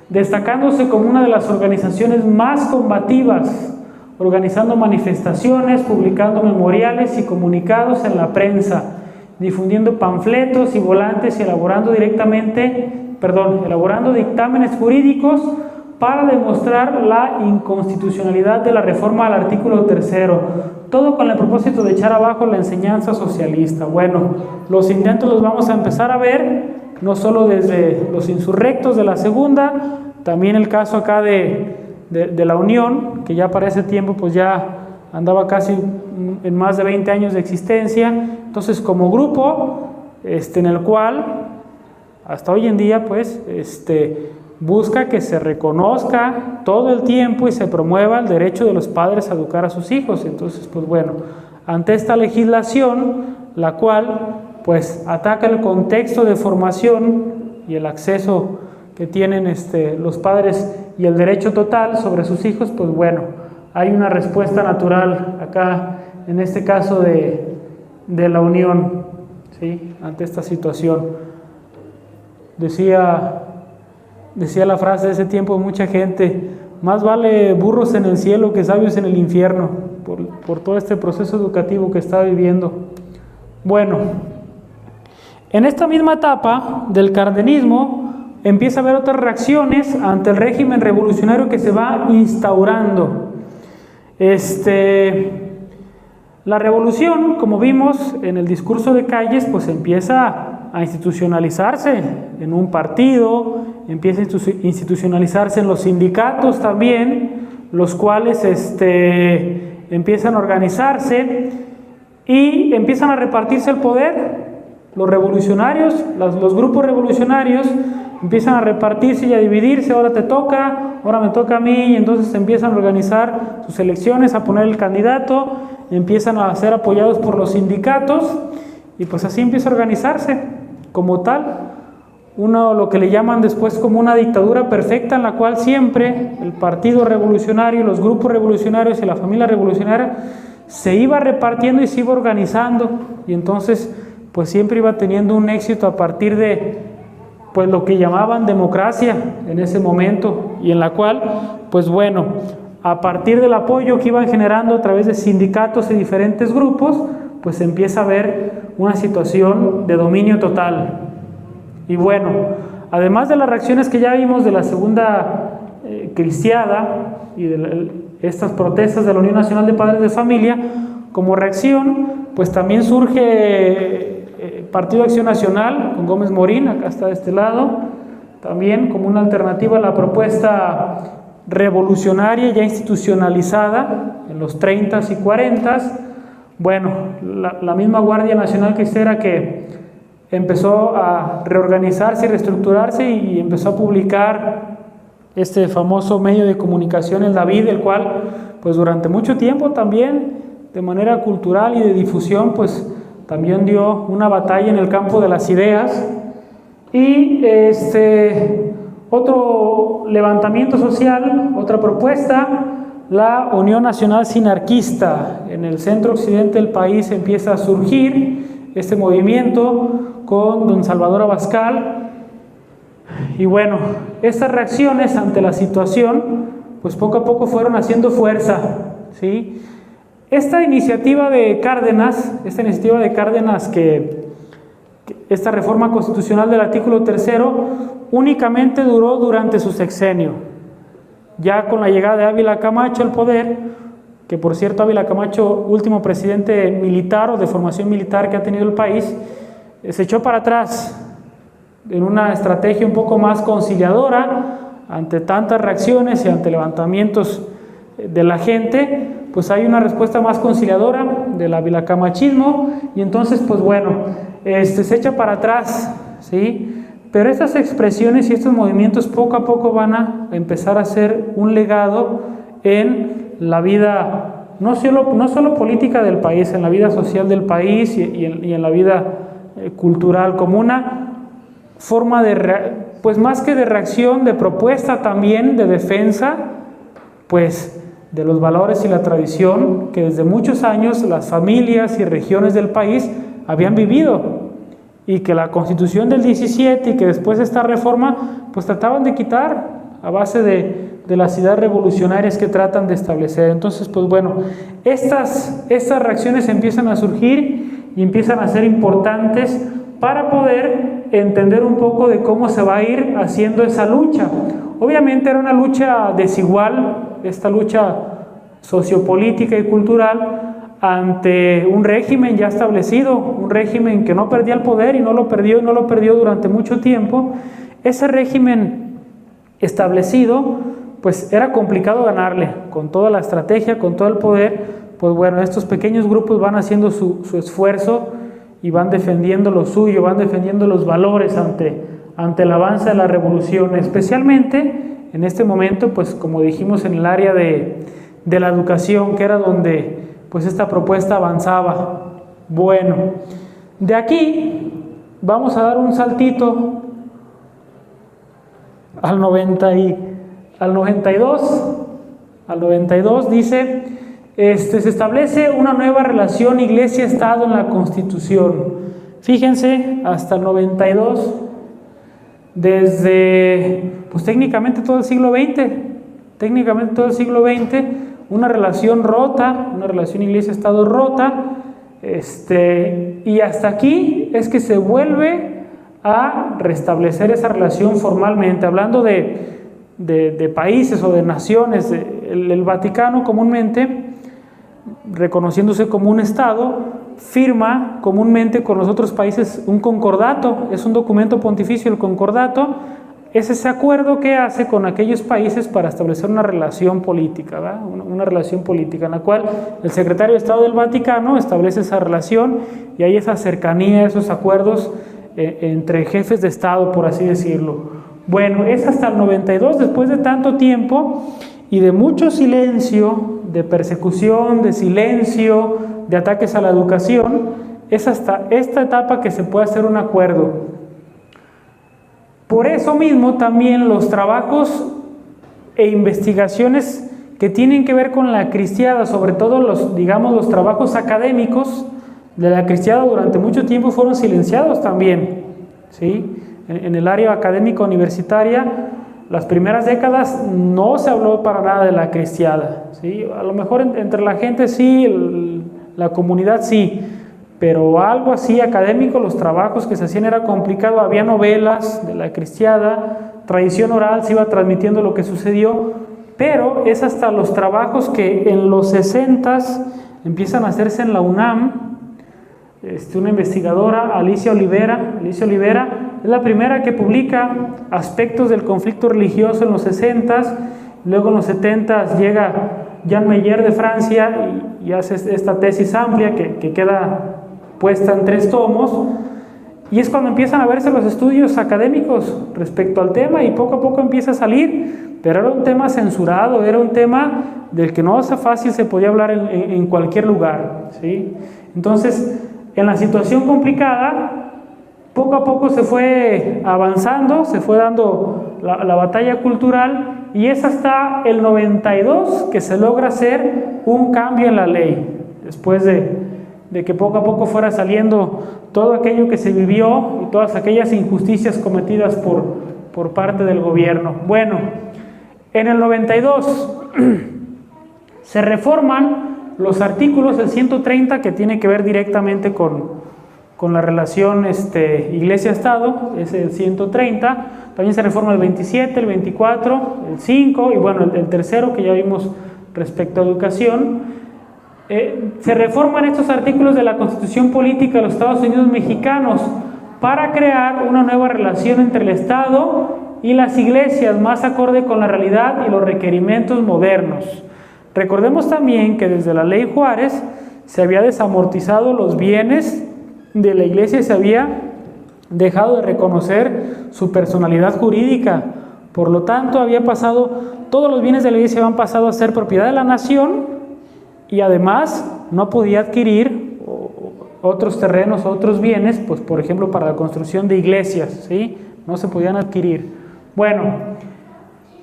B: destacándose como una de las organizaciones más combativas, organizando manifestaciones, publicando memoriales y comunicados en la prensa, difundiendo panfletos y volantes y elaborando dictámenes jurídicos para demostrar la inconstitucionalidad de la reforma al artículo 3º, todo con el propósito de echar abajo la enseñanza socialista. Bueno, los intentos los vamos a empezar a ver, no solo desde los insurrectos de la segunda, también el caso acá de la Unión, que ya para ese tiempo pues ya andaba casi en más de 20 años de existencia. Entonces, como grupo en el cual hasta hoy en día pues busca que se reconozca todo el tiempo y se promueva el derecho de los padres a educar a sus hijos. Entonces, pues bueno, ante esta legislación, la cual pues ataca el contexto de formación y el acceso que tienen los padres y el derecho total sobre sus hijos, pues bueno, hay una respuesta natural acá, en este caso de la Unión, ¿sí?, ante esta situación. Decía la frase de ese tiempo mucha gente: más vale burros en el cielo que sabios en el infierno, por todo este proceso educativo que está viviendo. Bueno, en esta misma etapa del cardenismo empieza a haber otras reacciones ante el régimen revolucionario que se va instaurando. La revolución, como vimos en el discurso de Calles, pues empieza a institucionalizarse en un partido, empieza a institucionalizarse en los sindicatos también, los cuales empiezan a organizarse y empiezan a repartirse el poder. Los revolucionarios, los grupos revolucionarios empiezan a repartirse y a dividirse: ahora te toca, ahora me toca a mí, y entonces empiezan a organizar sus elecciones, a poner el candidato, empiezan a ser apoyados por los sindicatos, y pues así empieza a organizarse como tal. Lo que le llaman después como una dictadura perfecta, en la cual siempre el partido revolucionario, los grupos revolucionarios y la familia revolucionaria se iba repartiendo y se iba organizando, y entonces pues siempre iba teniendo un éxito a partir de pues lo que llamaban democracia en ese momento, y en la cual pues bueno, a partir del apoyo que iban generando a través de sindicatos y diferentes grupos, pues se empieza a ver una situación de dominio total. Y bueno, además de las reacciones que ya vimos de la segunda cristiada y de estas protestas de la Unión Nacional de Padres de Familia, como reacción pues también surge Partido Acción Nacional con Gómez Morín, acá está de este lado, también como una alternativa a la propuesta revolucionaria ya institucionalizada en los 30s y 40s. Bueno, la misma Guardia Nacional Cristera que empezó a reorganizarse y reestructurarse y empezó a publicar este famoso medio de comunicación, el David, el cual pues durante mucho tiempo también de manera cultural y de difusión pues también dio una batalla en el campo de las ideas. Y otro levantamiento social, otra propuesta, la Unión Nacional Sinarquista. En el centro occidente del país empieza a surgir este movimiento con don Salvador Abascal. Y bueno, estas reacciones ante la situación pues poco a poco fueron haciendo fuerza, ¿sí? Esta iniciativa de Cárdenas, esta reforma constitucional del artículo 3 únicamente duró durante su sexenio. Ya con la llegada de Ávila Camacho al poder, que por cierto Ávila Camacho, último presidente militar o de formación militar que ha tenido el país, se echó para atrás en una estrategia un poco más conciliadora ante tantas reacciones y ante levantamientos de la gente. Pues hay una respuesta más conciliadora del avilacamachismo, y entonces pues bueno, se echa para atrás, ¿sí? Pero estas expresiones y estos movimientos poco a poco van a empezar a ser un legado en la vida, no solo política del país, en la vida social del país y en la vida cultural, como una forma pues más que de reacción, de propuesta también, de defensa, pues de los valores y la tradición que desde muchos años las familias y regiones del país habían vivido, y que la Constitución del 17 y que después esta reforma pues trataban de quitar a base de las ideas revolucionarias que tratan de establecer. Entonces pues bueno, estas reacciones empiezan a surgir y empiezan a ser importantes para poder entender un poco de cómo se va a ir haciendo esa lucha. Obviamente era una lucha desigual, esta lucha sociopolítica y cultural ante un régimen ya establecido, un régimen que no perdía el poder y no lo perdió durante mucho tiempo. Ese régimen establecido, pues era complicado ganarle, con toda la estrategia, con todo el poder. Pues bueno, estos pequeños grupos van haciendo su esfuerzo y van defendiendo lo suyo, van defendiendo los valores ante el avance de la revolución, especialmente en este momento, pues como dijimos, en el área de la educación, que era donde pues esta propuesta avanzaba. Bueno, de aquí vamos a dar un saltito al 92 dice, se establece una nueva relación Iglesia-Estado en la Constitución. Fíjense, hasta el 92, desde, pues técnicamente todo el siglo XX, una relación rota, una relación Iglesia-Estado rota, y hasta aquí es que se vuelve a restablecer esa relación formalmente, hablando de países o de naciones. El Vaticano comúnmente, reconociéndose como un Estado, firma comúnmente con los otros países un concordato, es un documento pontificio. El concordato es ese acuerdo que hace con aquellos países para establecer una relación política, ¿verdad? Una relación política en la cual el secretario de Estado del Vaticano establece esa relación y hay esa cercanía, esos acuerdos entre jefes de Estado, por así decirlo. Bueno, es hasta el 92, después de tanto tiempo y de mucho silencio, de persecución, de silencio, de ataques a la educación, es hasta esta etapa que se puede hacer un acuerdo. Por eso mismo también los trabajos e investigaciones que tienen que ver con la cristiada, sobre todo los trabajos académicos de la cristiada durante mucho tiempo fueron silenciados también, ¿sí? En el área académica universitaria, las primeras décadas no se habló para nada de la cristiada, ¿sí? A lo mejor entre la gente sí, la comunidad sí, pero algo así académico, los trabajos que se hacían era complicado. Había novelas de la cristiada, tradición oral, se iba transmitiendo lo que sucedió, pero es hasta los trabajos que en los 60s empiezan a hacerse en la UNAM. Una investigadora, Alicia Olivera, es la primera que publica aspectos del conflicto religioso en los 60s. Luego en los 70s llega Jean Meyer de Francia y hace esta tesis amplia que queda puesta en 3 tomos, y es cuando empiezan a verse los estudios académicos respecto al tema, y poco a poco empieza a salir, pero era un tema censurado, era un tema del que no fácil se podía hablar en cualquier lugar, ¿sí? Entonces, en la situación complicada, poco a poco se fue avanzando, se fue dando la batalla cultural, y es hasta el 92 que se logra hacer un cambio en la ley, después de que poco a poco fuera saliendo todo aquello que se vivió y todas aquellas injusticias cometidas por parte del gobierno. Bueno, en el 92 se reforman los artículos del 130, que tiene que ver directamente con la relación Iglesia-Estado, es el 130. También se reforma el 27, el 24, el 5 y bueno, el tercero que ya vimos respecto a educación. Se reforman estos artículos de la Constitución Política de los Estados Unidos Mexicanos para crear una nueva relación entre el Estado y las iglesias, más acorde con la realidad y los requerimientos modernos. Recordemos también que desde la Ley Juárez se había desamortizado los bienes de la iglesia y se había dejado de reconocer su personalidad jurídica. Por lo tanto, todos los bienes de la iglesia habían pasado a ser propiedad de la nación, y además no podía adquirir otros terrenos, otros bienes, pues por ejemplo para la construcción de iglesias, ¿sí? No se podían adquirir. Bueno,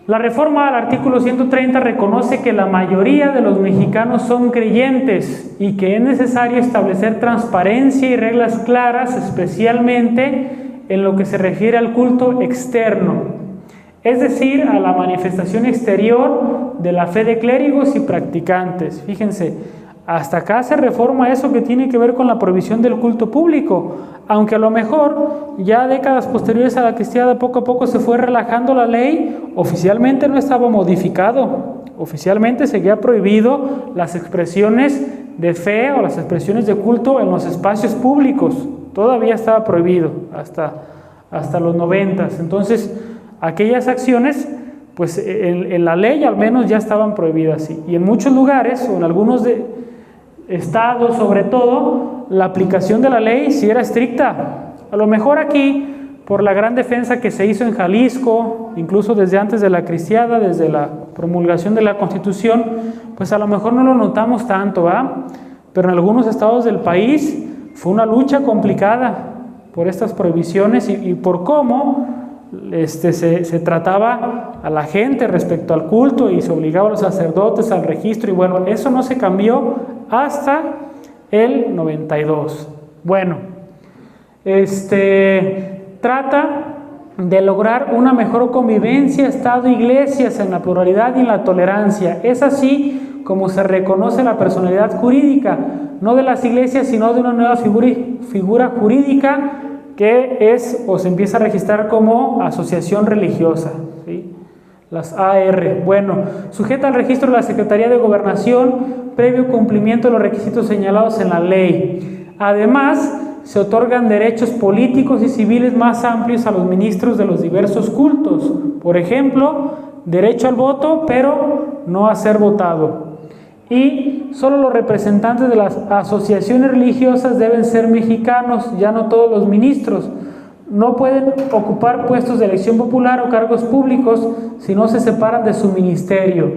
B: la reforma al artículo 130 reconoce que la mayoría de los mexicanos son creyentes y que es necesario establecer transparencia y reglas claras, especialmente en lo que se refiere al culto externo, es decir, a la manifestación exterior de la fe de clérigos y practicantes. Fíjense, hasta acá se reforma eso que tiene que ver con la prohibición del culto público, aunque a lo mejor ya décadas posteriores a la cristiada poco a poco se fue relajando la ley. Oficialmente no estaba modificado, oficialmente seguía prohibido las expresiones de fe o las expresiones de culto en los espacios públicos, todavía estaba prohibido hasta los 90s. Entonces, aquellas acciones, pues en la ley al menos ya estaban prohibidas, ¿sí? Y en muchos lugares, o en algunos estados sobre todo, la aplicación de la ley sí era estricta. A lo mejor aquí, por la gran defensa que se hizo en Jalisco, incluso desde antes de la cristiada, desde la promulgación de la Constitución, pues a lo mejor no lo notamos tanto, ¿va? Pero en algunos estados del país fue una lucha complicada por estas prohibiciones y por cómo se trataba a la gente respecto al culto y se obligaba a los sacerdotes al registro, y bueno, eso no se cambió hasta el 92. Bueno, trata de lograr una mejor convivencia Estado-Iglesias en la pluralidad y en la tolerancia. Es así como se reconoce la personalidad jurídica, no de las iglesias, sino de una nueva figura jurídica que es o se empieza a registrar como asociación religiosa, ¿sí? Las AR. Bueno, sujeta al registro de la Secretaría de Gobernación previo cumplimiento de los requisitos señalados en la ley. Además, se otorgan derechos políticos y civiles más amplios a los ministros de los diversos cultos. Por ejemplo, derecho al voto, pero no a ser votado. Y solo los representantes de las asociaciones religiosas deben ser mexicanos, ya no todos los ministros. No pueden ocupar puestos de elección popular o cargos públicos si no se separan de su ministerio.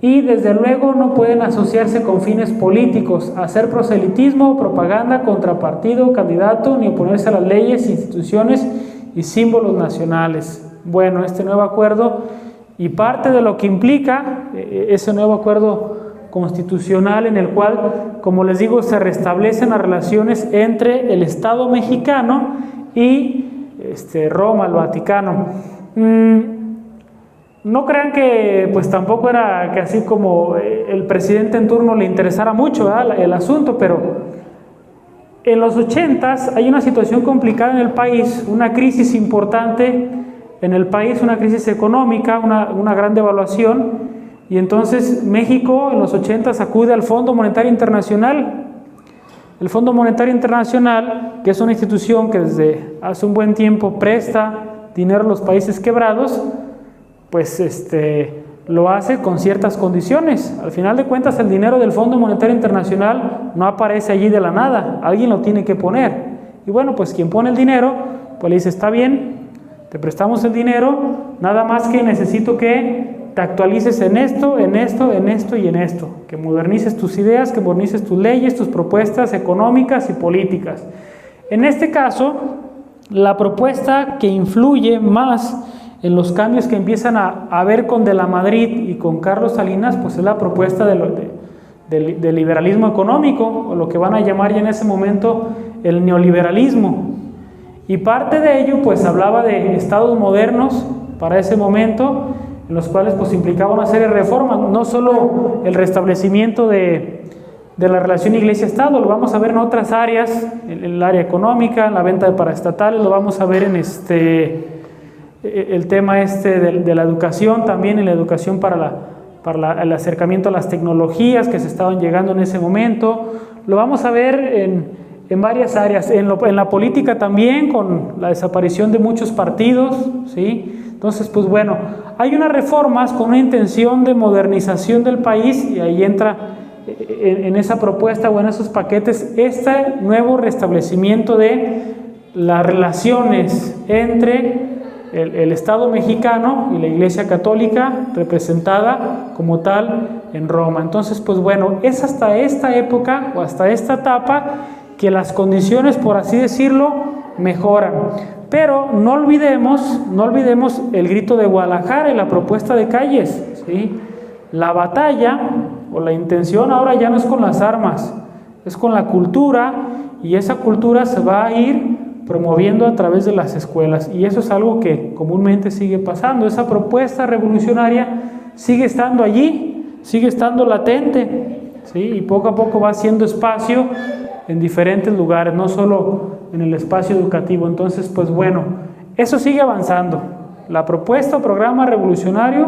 B: Y desde luego no pueden asociarse con fines políticos, hacer proselitismo, propaganda contra partido, candidato, ni oponerse a las leyes, instituciones y símbolos nacionales. Bueno, este nuevo acuerdo y parte de lo que implica ese nuevo acuerdo constitucional en el cual, como les digo, se restablecen las relaciones entre el Estado mexicano y Roma, el Vaticano. No crean que pues tampoco era que así como el presidente en turno le interesara mucho, ¿verdad?, el asunto, pero en los 80s hay una situación complicada en el país, una crisis importante en el país, una crisis económica, una gran devaluación, y entonces México en los 80s acude al Fondo Monetario Internacional. El Fondo Monetario Internacional, que es una institución que desde hace un buen tiempo presta dinero a los países quebrados, pues lo hace con ciertas condiciones. Al final de cuentas, el dinero del Fondo Monetario Internacional no aparece allí de la nada, alguien lo tiene que poner. Y bueno, pues quien pone el dinero, pues le dice, está bien, te prestamos el dinero, nada más que necesito que te actualices en esto, en esto, en esto y en esto, que modernices tus ideas, que modernices tus leyes, tus propuestas económicas y políticas. En este caso, la propuesta que influye más en los cambios que empiezan a haber con De la Madrid y con Carlos Salinas, pues es la propuesta del liberalismo económico, o lo que van a llamar ya en ese momento el neoliberalismo. Y parte de ello pues hablaba de estados modernos para ese momento, en los cuales pues implicaba una serie de reformas, no solo el restablecimiento de la relación iglesia-estado, lo vamos a ver en otras áreas, en el área económica, en la venta de paraestatales, lo vamos a ver en el tema de la educación, también en la educación para el acercamiento a las tecnologías que se estaban llegando en ese momento, lo vamos a ver en varias áreas, en la política también, con la desaparición de muchos partidos, ¿sí? Entonces, pues bueno, hay unas reformas con una intención de modernización del país, y ahí entra en esa propuesta o en esos paquetes este nuevo restablecimiento de las relaciones entre el Estado mexicano y la Iglesia Católica, representada como tal en Roma. Entonces, pues bueno, es hasta esta época o hasta esta etapa que las condiciones, por así decirlo, mejoran. Pero no olvidemos el grito de Guadalajara y la propuesta de Calles, ¿sí? La batalla o la intención ahora ya no es con las armas, es con la cultura, y esa cultura se va a ir promoviendo a través de las escuelas, y eso es algo que comúnmente sigue pasando. Esa propuesta revolucionaria sigue estando allí, sigue estando latente, ¿sí? Y poco a poco va haciendo espacio en diferentes lugares, no solo en el espacio educativo. Entonces, pues bueno, eso sigue avanzando. La propuesta o programa revolucionario,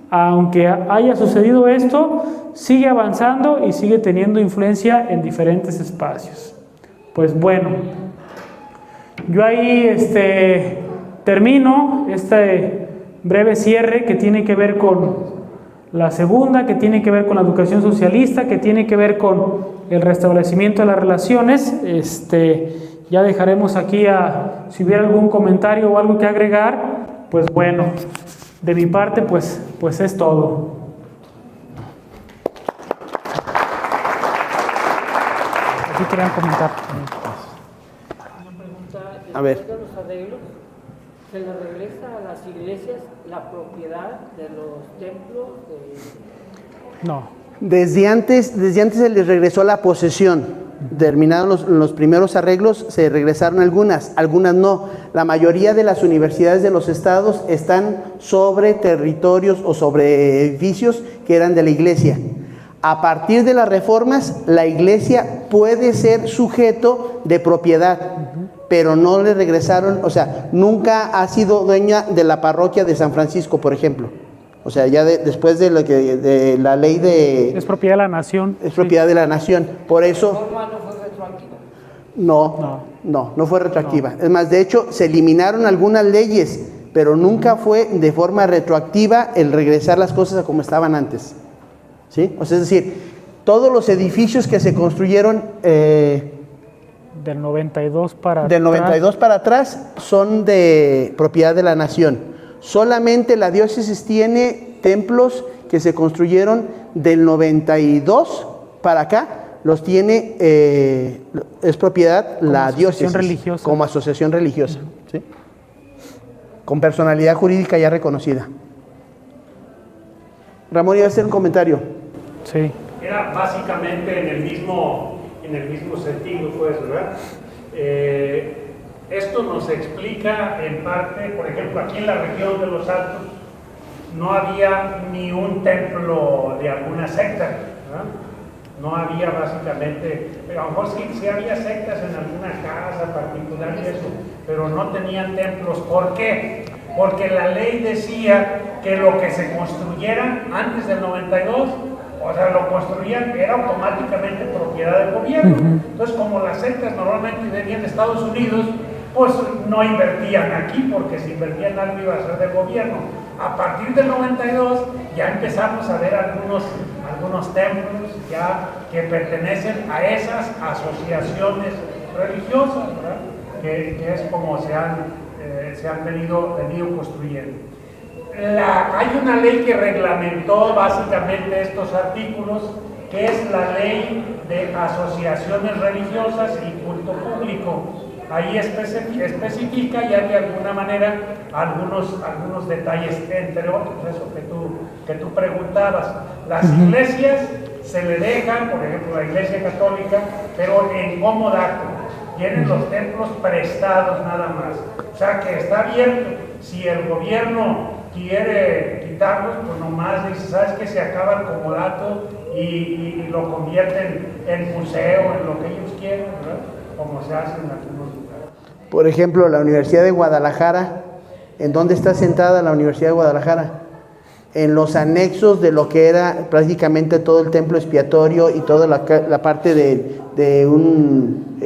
B: aunque haya sucedido esto, sigue avanzando y sigue teniendo influencia en diferentes espacios. Pues bueno, yo ahí termino este breve cierre que tiene que ver con la segunda, que tiene que ver con la educación socialista, que tiene que ver con el restablecimiento de las relaciones. Ya dejaremos aquí si hubiera algún comentario o algo que agregar, pues bueno, de mi parte pues es todo. aquí querían comentar.
F: A ver.
G: Después de los arreglos, se le regresa a las iglesias la propiedad de los templos.
B: No.
F: Desde antes se les regresó la posesión. Terminaron los primeros arreglos, se regresaron algunas no. La mayoría de las universidades de los estados están sobre territorios o sobre edificios que eran de la iglesia. A partir de las reformas, la iglesia puede ser sujeto de propiedad, pero no le regresaron, o sea, nunca ha sido dueña de la parroquia de San Francisco, por ejemplo. O sea, ya después de la ley de...
B: Es propiedad de la nación.
F: Es propiedad de la nación. Por eso...
G: ¿La norma no fue retroactiva?
F: No fue retroactiva. Es más, de hecho, se eliminaron algunas leyes, pero nunca fue de forma retroactiva el regresar las cosas a como estaban antes. ¿Sí? O sea, es decir, todos los edificios que se construyeron...
B: del 92 para
F: del 92 para atrás son de propiedad de la nación. Solamente la diócesis tiene templos que se construyeron del 92 para acá, los tiene, es propiedad la diócesis
B: religiosa.
F: como asociación religiosa, ¿sí? Con personalidad jurídica ya reconocida. Ramón, iba a hacer un comentario.
B: Sí.
H: Era básicamente en el mismo sentido, pues, ¿verdad? Esto nos explica en parte, por ejemplo, aquí en la región de los Altos no había ni un templo de alguna secta, ¿verdad? No había básicamente, a lo mejor sí había sectas en alguna casa particular y eso, pero no tenían templos. ¿Por qué? Porque la ley decía que lo que se construyera antes del 92, o sea, lo construían, era automáticamente propiedad del gobierno. Entonces, como las sectas normalmente venían de Estados Unidos, pues no invertían aquí, porque si invertían algo iba a ser del gobierno. A partir del 92 ya empezamos a ver algunos templos ya que pertenecen a esas asociaciones religiosas, ¿verdad? Que es como se han venido construyendo. Hay una ley que reglamentó básicamente estos artículos, que es la ley de asociaciones religiosas y culto público. Ahí especifica ya de alguna manera algunos detalles, entre otros, eso que tú preguntabas. Las iglesias se le dejan, por ejemplo, la iglesia católica, pero en comodato. Tienen los templos prestados nada más. O sea que está abierto. Si el gobierno quiere quitarlos, pues nomás dice, ¿sabes qué? Se acaba el comodato y lo convierten en museo, en lo que ellos quieran, ¿verdad? Como se hace en algunos lugares.
F: Por ejemplo, la Universidad de Guadalajara, ¿en dónde está sentada la Universidad de Guadalajara? En los anexos de lo que era prácticamente todo el templo expiatorio y toda la parte de un,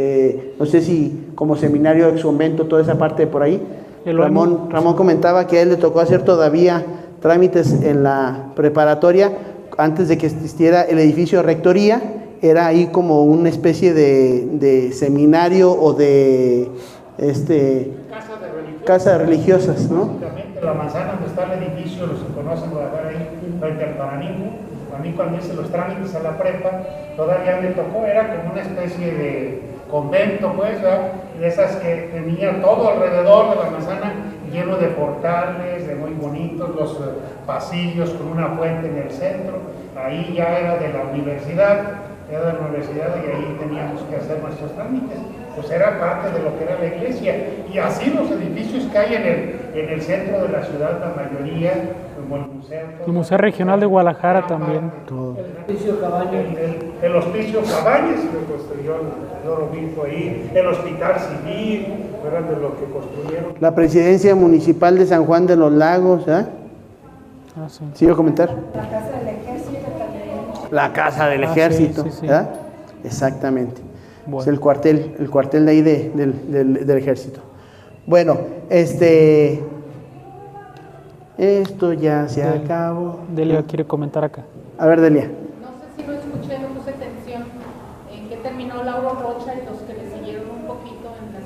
F: no sé si como seminario ex convento, toda esa parte de por ahí. Ramón comentaba que a él le tocó hacer todavía trámites en la preparatoria antes de que existiera el edificio de rectoría. Era ahí como una especie de seminario o de casa de religiosas, ¿no?
H: La manzana donde está el edificio, los que conocen Guadalajara ahí, frente al Paraninfo. A mí cuando hice los trámites a la prepa, todavía me tocó, era como una especie de convento, pues, ¿verdad? De esas que tenía todo alrededor de la manzana, lleno de portales, de muy bonitos, los pasillos con una fuente en el centro. Ahí ya era de la universidad, y ahí teníamos que hacer nuestros trámites. Pues era parte de lo que era la iglesia. Y así los edificios que hay en el centro de la ciudad, la mayoría, como el museo.
B: El Museo Regional de Guadalajara también.
G: El hospicio Cabañas.
H: El hospicio Cabañas que construyó el obispo ahí, el hospital civil, eran de lo que construyeron.
F: La presidencia municipal de San Juan de los Lagos, ¿eh?
B: Sí.
F: ¿Sí iba a comentar?
E: La casa del ejército también.
F: La casa del ejército,
B: sí.
F: ¿verdad? Exactamente.
B: Bueno.
F: Es el cuartel de ahí del ejército. Bueno, esto ya se acabó.
B: Delia quiere comentar acá.
F: A ver, Delia.
D: No sé si lo escuché, no puse atención. ¿En qué terminó Lauro Rocha y los que le siguieron un poquito en la...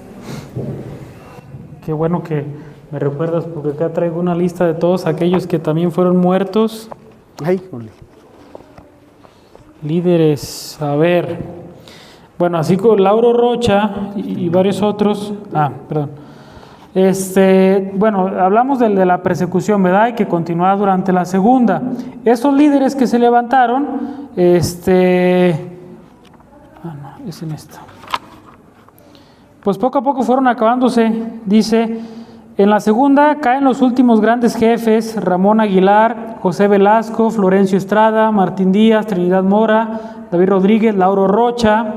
B: Qué bueno que me recuerdas, porque acá traigo una lista de todos aquellos que también fueron muertos.
F: Ay, ole.
B: Líderes, a ver. Bueno, así con Lauro Rocha y varios otros. Perdón. Bueno, hablamos de la persecución, ¿verdad? Y que continuaba durante la segunda. Esos líderes que se levantaron, es en esto. Pues poco a poco fueron acabándose. Dice, en la segunda caen los últimos grandes jefes: Ramón Aguilar, José Velasco, Florencio Estrada, Martín Díaz, Trinidad Mora, David Rodríguez, Lauro Rocha.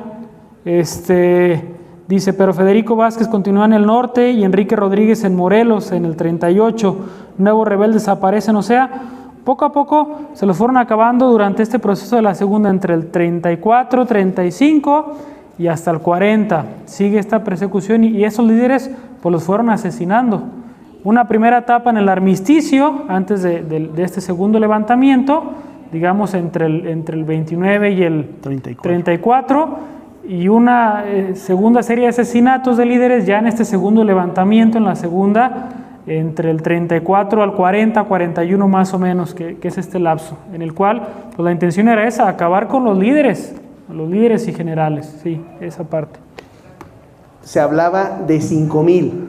B: Dice, pero Federico Vázquez continúa en el norte y Enrique Rodríguez en Morelos en el 38. Nuevos rebeldes aparecen, o sea, poco a poco se los fueron acabando durante este proceso de la segunda, entre el 34, 35 y hasta el 40. Sigue esta persecución y esos líderes pues los fueron asesinando. Una primera etapa en el armisticio, antes de este segundo levantamiento, digamos entre el 29 y el 34, y una segunda serie de asesinatos de líderes ya en este segundo levantamiento, en la segunda, entre el 34 al 40, 41 más o menos, que es este lapso, en el cual pues, la intención era esa, acabar con los líderes y generales, sí, esa parte.
F: Se hablaba de 5,000,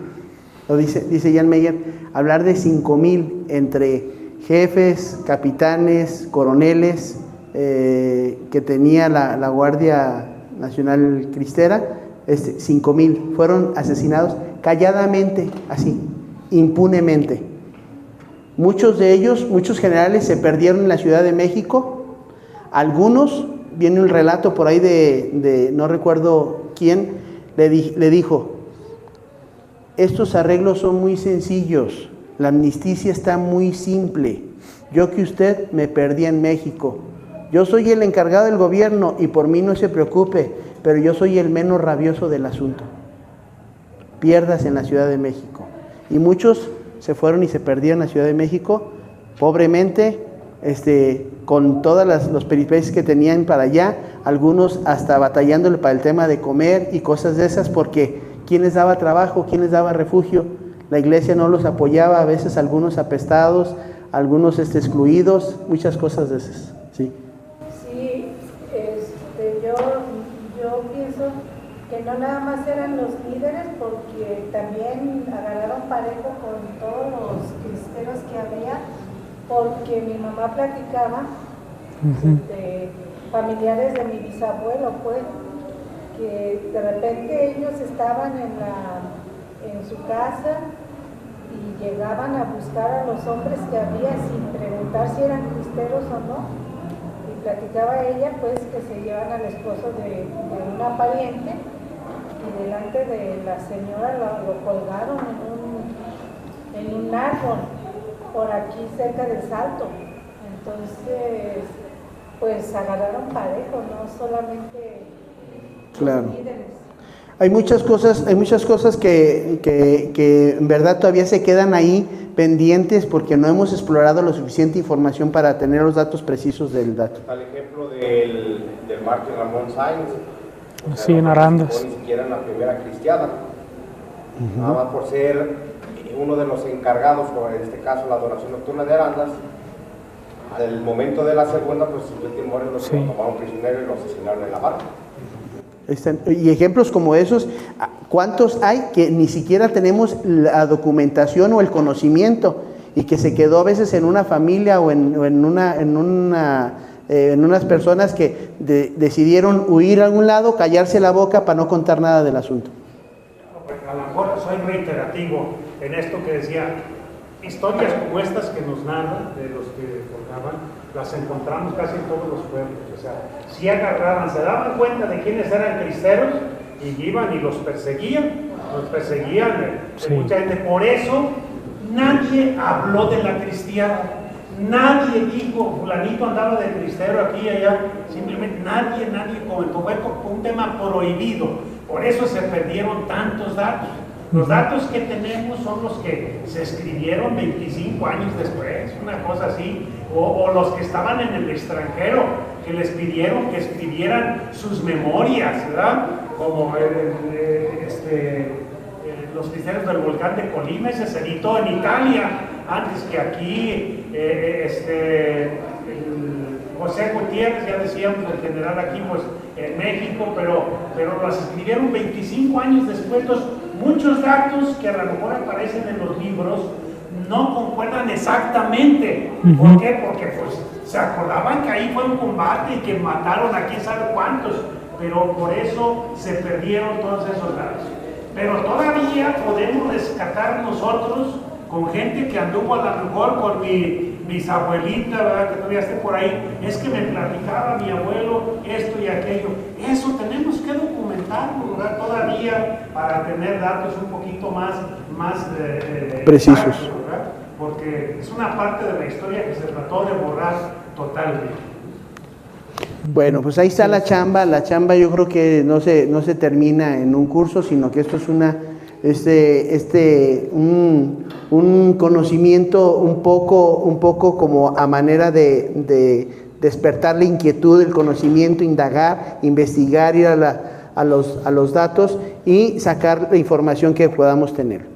F: lo dice Jan Meyer, hablar de 5,000 entre jefes, capitanes, coroneles que tenía la Guardia Nacional Cristera, 5,000 fueron asesinados calladamente, así, impunemente. Muchos de ellos, muchos generales se perdieron en la Ciudad de México. Algunos, viene un relato por ahí de no recuerdo quién, le dijo, estos arreglos son muy sencillos, la amnistía está muy simple, yo que usted me perdí en México. Yo soy el encargado del gobierno y por mí no se preocupe, pero yo soy el menos rabioso del asunto. Pierdas en la Ciudad de México. Y muchos se fueron y se perdieron en la Ciudad de México, pobremente, con todas los peripecias que tenían para allá, algunos hasta batallándole para el tema de comer y cosas de esas, porque ¿quién les daba trabajo? ¿Quién les daba refugio? La iglesia no los apoyaba, a veces algunos apestados, algunos excluidos, muchas cosas de esas, ¿sí?
E: Yo pienso que no nada más eran los líderes, porque también agarraron parejo con todos los cristeros que había, porque mi mamá platicaba de familiares de mi bisabuelo, pues, que de repente ellos estaban en su casa y llegaban a buscar a los hombres que había sin preguntar si eran cristeros o no. Platicaba ella pues que se llevan al esposo de una pariente y delante de la señora lo colgaron en un árbol por aquí cerca del Salto. Entonces pues agarraron parejo, no solamente
F: claro.
E: Los líderes.
F: Hay muchas cosas que en verdad todavía se quedan ahí pendientes porque no hemos explorado lo suficiente información para tener los datos precisos del dato.
I: Está el ejemplo del mártir Ramón Sáenz.
B: Sí, en Arandas.
I: Ni siquiera en la primera cristiada. Nada más por ser uno de los encargados, o en este caso la adoración nocturna de Arandas. Al momento de la segunda, pues Silvestre Morelos lo tomaron prisionero y lo asesinaron en la barca.
F: Y ejemplos como esos, ¿cuántos hay que ni siquiera tenemos la documentación o el conocimiento y que se quedó a veces en una familia o en unas personas que decidieron huir a algún lado, callarse la boca para no contar nada del asunto?
H: A lo mejor soy reiterativo en esto que decía, historias como estas que nos narran, de los que contaban, las encontramos casi en todos los pueblos. O sea, si agarraban, se daban cuenta de quiénes eran cristeros y iban y los perseguían
B: sí.
H: Mucha gente. Por eso nadie habló de la cristiada, nadie dijo, fulanito andaba de cristero aquí y allá, simplemente nadie comentó, fue un tema prohibido. Por eso se perdieron tantos datos. Los datos que tenemos son los que se escribieron 25 años después, una cosa así, o los que estaban en el extranjero, que les pidieron que escribieran sus memorias, ¿verdad? Como los cristianos del volcán de Colima, ese se editó en Italia, antes que aquí, ¿cómo José Gutiérrez, ya decíamos, el general aquí, pues en México, pero las escribieron 25 años después. Entonces, muchos datos que a lo mejor aparecen en los libros no concuerdan exactamente. ¿Por qué? Porque pues se acordaban que ahí fue un combate y que mataron a quién sabe cuántos, pero por eso se perdieron todos esos datos. Pero todavía podemos rescatar nosotros con gente que anduvo a lo mejor con mis abuelitas, ¿verdad? Que todavía esté por ahí, es que me platicaba mi abuelo esto y aquello. Eso tenemos que documentarlo, ¿verdad? Todavía para tener datos un poquito más
F: precisos,
H: exactos, ¿verdad? Porque es una parte de la historia que se trató de borrar totalmente.
F: Bueno, pues ahí está la chamba. La chamba yo creo que no se termina en un curso, sino que esto es un conocimiento un poco como a manera de despertar la inquietud, el conocimiento, indagar, investigar, ir a los datos y sacar la información que podamos tener.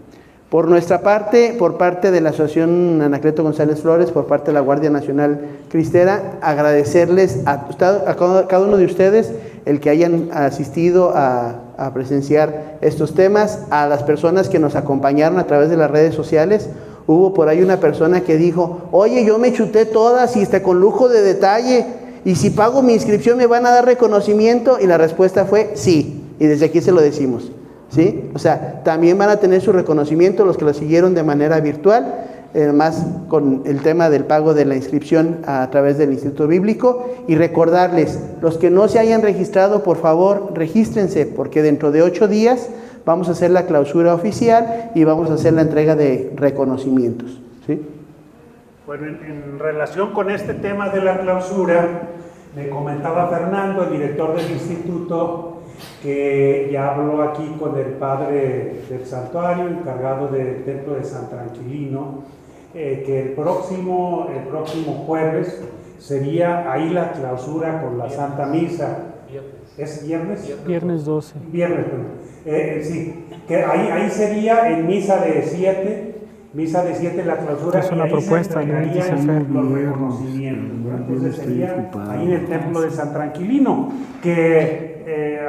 F: Por nuestra parte, por parte de la Asociación Anacleto González Flores, por parte de la Guardia Nacional Cristera, agradecerles a cada uno de ustedes el que hayan asistido a presenciar estos temas, a las personas que nos acompañaron a través de las redes sociales. Hubo por ahí una persona que dijo, oye, yo me chuté todas y está con lujo de detalle, y si pago mi inscripción me van a dar reconocimiento, y la respuesta fue sí, y desde aquí se lo decimos. ¿Sí? O sea, también van a tener su reconocimiento los que lo siguieron de manera virtual, más con el tema del pago de la inscripción a través del Instituto Bíblico. Y recordarles, los que no se hayan registrado, por favor, regístrense, porque dentro de 8 días vamos a hacer la clausura oficial y vamos a hacer la entrega de reconocimientos. ¿Sí?
H: Bueno, en relación con este tema de la clausura, me comentaba Fernando, el director del instituto, que ya habló aquí con el padre del santuario, encargado del templo de San Tranquilino, que el próximo jueves sería ahí la clausura con la Santa Misa. ¿Es viernes?
B: Viernes 12.
H: Viernes, sí, que ahí sería en misa de 7 la clausura.
B: Es una propuesta,
H: los reconocimientos, ¿no? Entonces sería ahí en el templo de San Tranquilino, que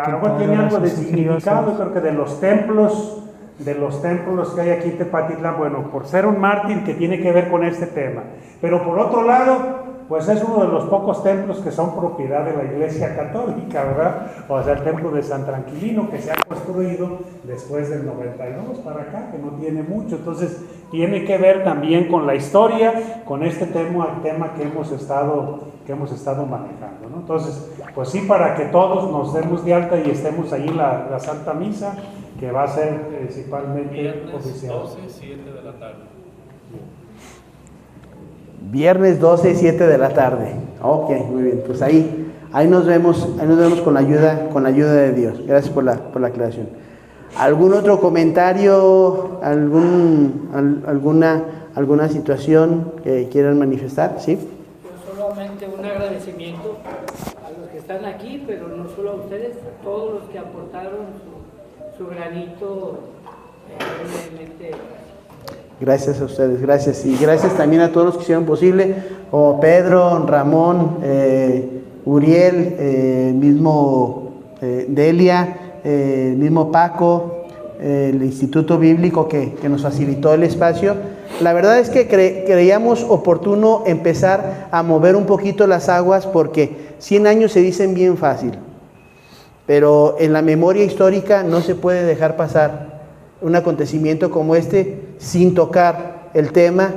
H: a lo mejor tiene algo de significado. Creo que de los templos que hay aquí en Tepatitlán, bueno, por ser un mártir que tiene que ver con este tema, pero por otro lado, pues es uno de los pocos templos que son propiedad de la Iglesia Católica, ¿verdad? O sea, el templo de San Tranquilino, que se ha construido después del 92 para acá, que no tiene mucho. Entonces, tiene que ver también con la historia, con este tema que hemos estado manejando, ¿no? Entonces, pues sí, para que todos nos demos de alta y estemos ahí la Santa Misa, que va a ser principalmente oficial. 12, 7 de la tarde.
F: Viernes 12, 7 de la tarde. Ok, muy bien. Pues ahí nos vemos con la ayuda de Dios. Gracias por la aclaración. ¿Algún otro comentario? ¿Alguna situación que quieran manifestar? ¿Sí?
G: Pues solamente un agradecimiento a los que están aquí, pero no solo a ustedes, a todos los que aportaron su granito enormemente.
F: Gracias a ustedes, gracias. Y gracias también a todos los que hicieron posible, como Pedro, Ramón, Uriel, mismo Delia, mismo Paco, el Instituto Bíblico que nos facilitó el espacio. La verdad es que creíamos oportuno empezar a mover un poquito las aguas, porque 100 años se dicen bien fácil, pero en la memoria histórica no se puede dejar pasar un acontecimiento como este sin tocar el tema,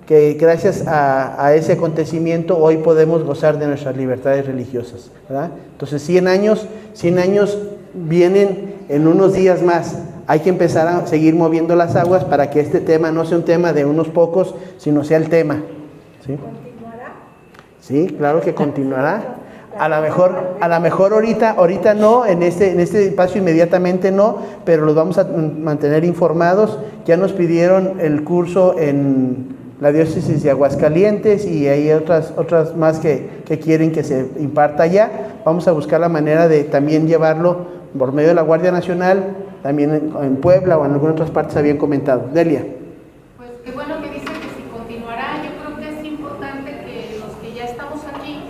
F: que gracias a ese acontecimiento hoy podemos gozar de nuestras libertades religiosas, ¿verdad? Entonces 100 años vienen en unos días más. Hay que empezar a seguir moviendo las aguas para que este tema no sea un tema de unos pocos, sino sea el tema. ¿Sí?
E: ¿Continuará?
F: Sí, claro que continuará. A lo mejor ahorita no, en este espacio inmediatamente no, pero los vamos a mantener informados. Ya nos pidieron el curso en la diócesis de Aguascalientes y hay otras más que quieren que se imparta allá. Vamos a buscar la manera de también llevarlo por medio de la Guardia Nacional, también en Puebla o en algunas otras partes habían comentado. Delia.
D: Pues qué bueno que dice que si continuará. Yo creo que es importante que los que ya estamos aquí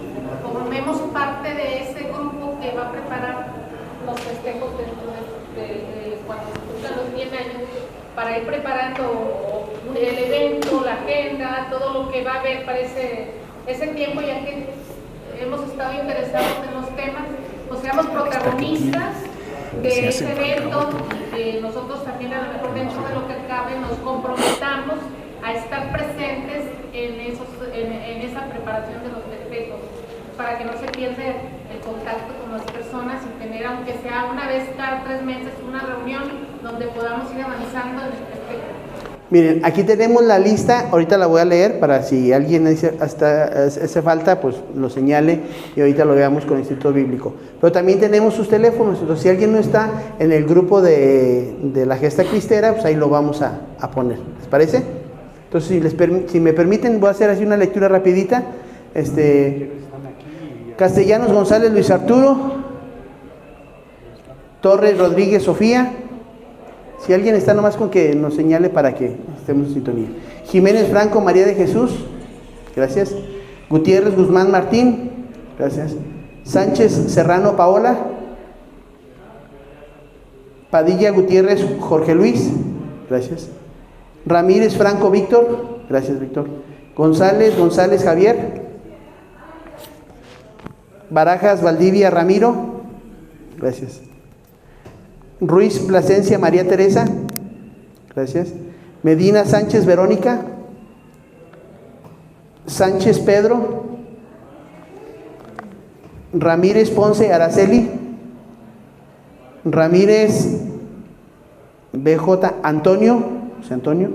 D: festejos dentro de cuando se cumplan los 100 años, para ir preparando el evento, la agenda, todo lo que va a haber para ese tiempo, ya que hemos estado interesados en los temas, pues seamos protagonistas de ese evento y que nosotros también, a lo mejor dentro de lo que cabe, nos comprometamos a estar presentes en esa preparación de los festejos, para que no se pierda el contacto con las personas y tener, aunque sea una vez cada 3 meses, una reunión donde podamos ir avanzando en el festejo.
F: Miren, aquí tenemos la lista, ahorita la voy a leer para si alguien hace falta, pues lo señale y ahorita lo veamos con el Instituto Bíblico. Pero también tenemos sus teléfonos, entonces si alguien no está en el grupo de la Gesta Cristera, pues ahí lo vamos a poner, ¿les parece? Entonces si me permiten, voy a hacer así una lectura rapidita. Castellanos González Luis Arturo, Torres Rodríguez Sofía. Si alguien está nomás con que nos señale para que estemos en sintonía. Jiménez Franco María de Jesús, gracias. Gutiérrez Guzmán Martín, gracias. Sánchez Serrano Paola. Padilla Gutiérrez Jorge Luis, gracias. Ramírez Franco Víctor, gracias Víctor. González Javier. Barajas Valdivia Ramiro, gracias. Ruiz Plasencia María Teresa, gracias. Medina Sánchez Verónica. Sánchez Pedro. Ramírez Ponce Araceli. Ramírez BJ Antonio, José Antonio.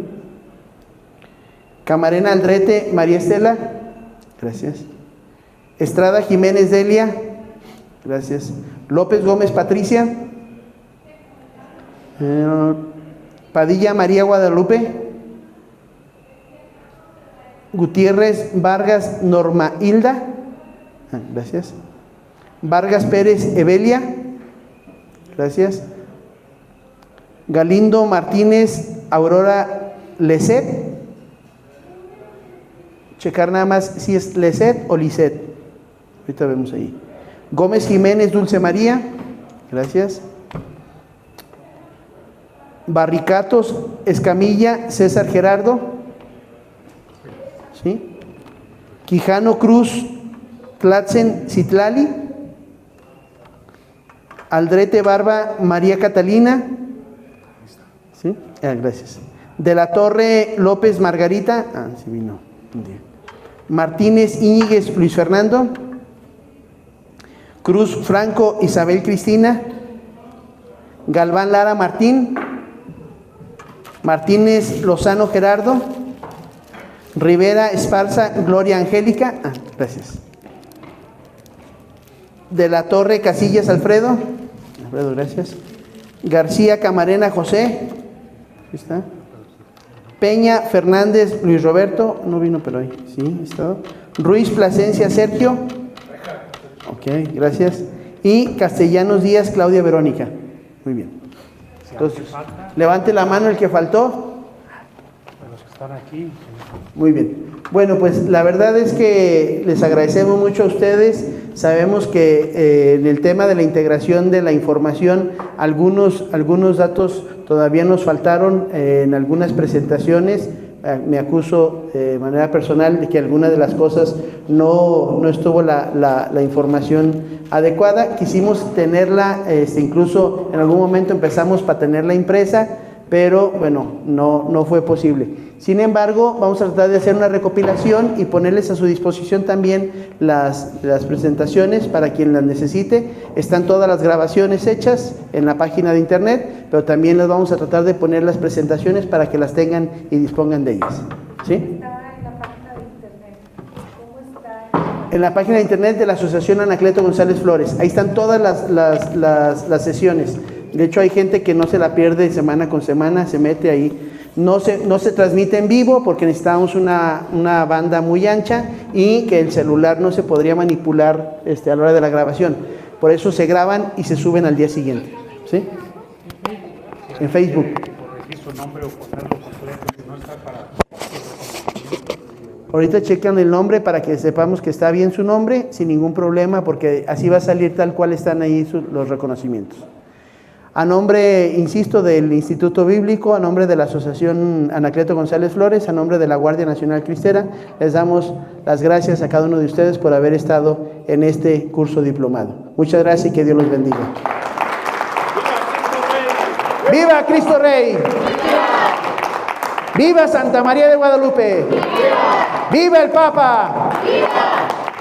F: Camarena Aldrete María Estela, gracias. Estrada Jiménez Delia, gracias. López Gómez Patricia. Padilla María Guadalupe. Gutiérrez Vargas Norma Hilda, gracias. Vargas Pérez Evelia, gracias. Galindo Martínez Aurora Leset. Checar nada más si es Leset o Liset. Ahorita vemos ahí. Gómez Jiménez Dulce María, gracias. Barricatos Escamilla César Gerardo, ¿sí? Quijano Cruz Tlatzen Citlali. Aldrete Barba María Catalina, ¿sí? Gracias. De la Torre López Margarita, sí vino un día. Martínez Íñiguez Luis Fernando. Cruz Franco Isabel Cristina. Galván Lara Martín. Martínez Lozano Gerardo. Rivera Esparza Gloria Angélica, gracias. De la Torre Casillas Alfredo, gracias. García Camarena José, ¿aquí está? Peña Fernández Luis Roberto, no vino pero ahí, sí, está. Ruiz Plasencia Sergio, ok, gracias. Y Castellanos Díaz Claudia Verónica, muy bien. Entonces, levante la mano el que faltó.
H: Los que están aquí.
F: Muy bien. Bueno, pues la verdad es que les agradecemos mucho a ustedes. Sabemos que en el tema de la integración de la información, algunos datos todavía nos faltaron en algunas presentaciones. Me acuso de manera personal de que algunas de las cosas no estuvo la información adecuada. Quisimos tenerla, incluso en algún momento empezamos para tenerla impresa, pero bueno, no fue posible. Sin embargo, vamos a tratar de hacer una recopilación y ponerles a su disposición también las presentaciones para quien las necesite. Están todas las grabaciones hechas en la página de internet, pero también les vamos a tratar de poner las presentaciones para que las tengan y dispongan de ellas. ¿Sí?
E: Está en la página de internet. ¿Cómo está?
F: En la página de internet de la Asociación Anacleto González Flores. Ahí están todas las sesiones. De hecho, hay gente que no se la pierde semana con semana, se mete ahí. No se transmite en vivo porque necesitamos una banda muy ancha y que el celular no se podría manipular a la hora de la grabación. Por eso se graban y se suben al día siguiente. ¿Sí? En Facebook. Ahorita checan el nombre para que sepamos que está bien su nombre, sin ningún problema, porque así va a salir tal cual están ahí los reconocimientos. A nombre, insisto, del Instituto Bíblico, a nombre de la Asociación Anacleto González Flores, a nombre de la Guardia Nacional Cristera, les damos las gracias a cada uno de ustedes por haber estado en este curso diplomado. Muchas gracias y que Dios los bendiga. ¡Viva Cristo Rey! ¡Viva Santa María de Guadalupe! ¡Viva el Papa!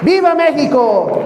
F: ¡Viva México!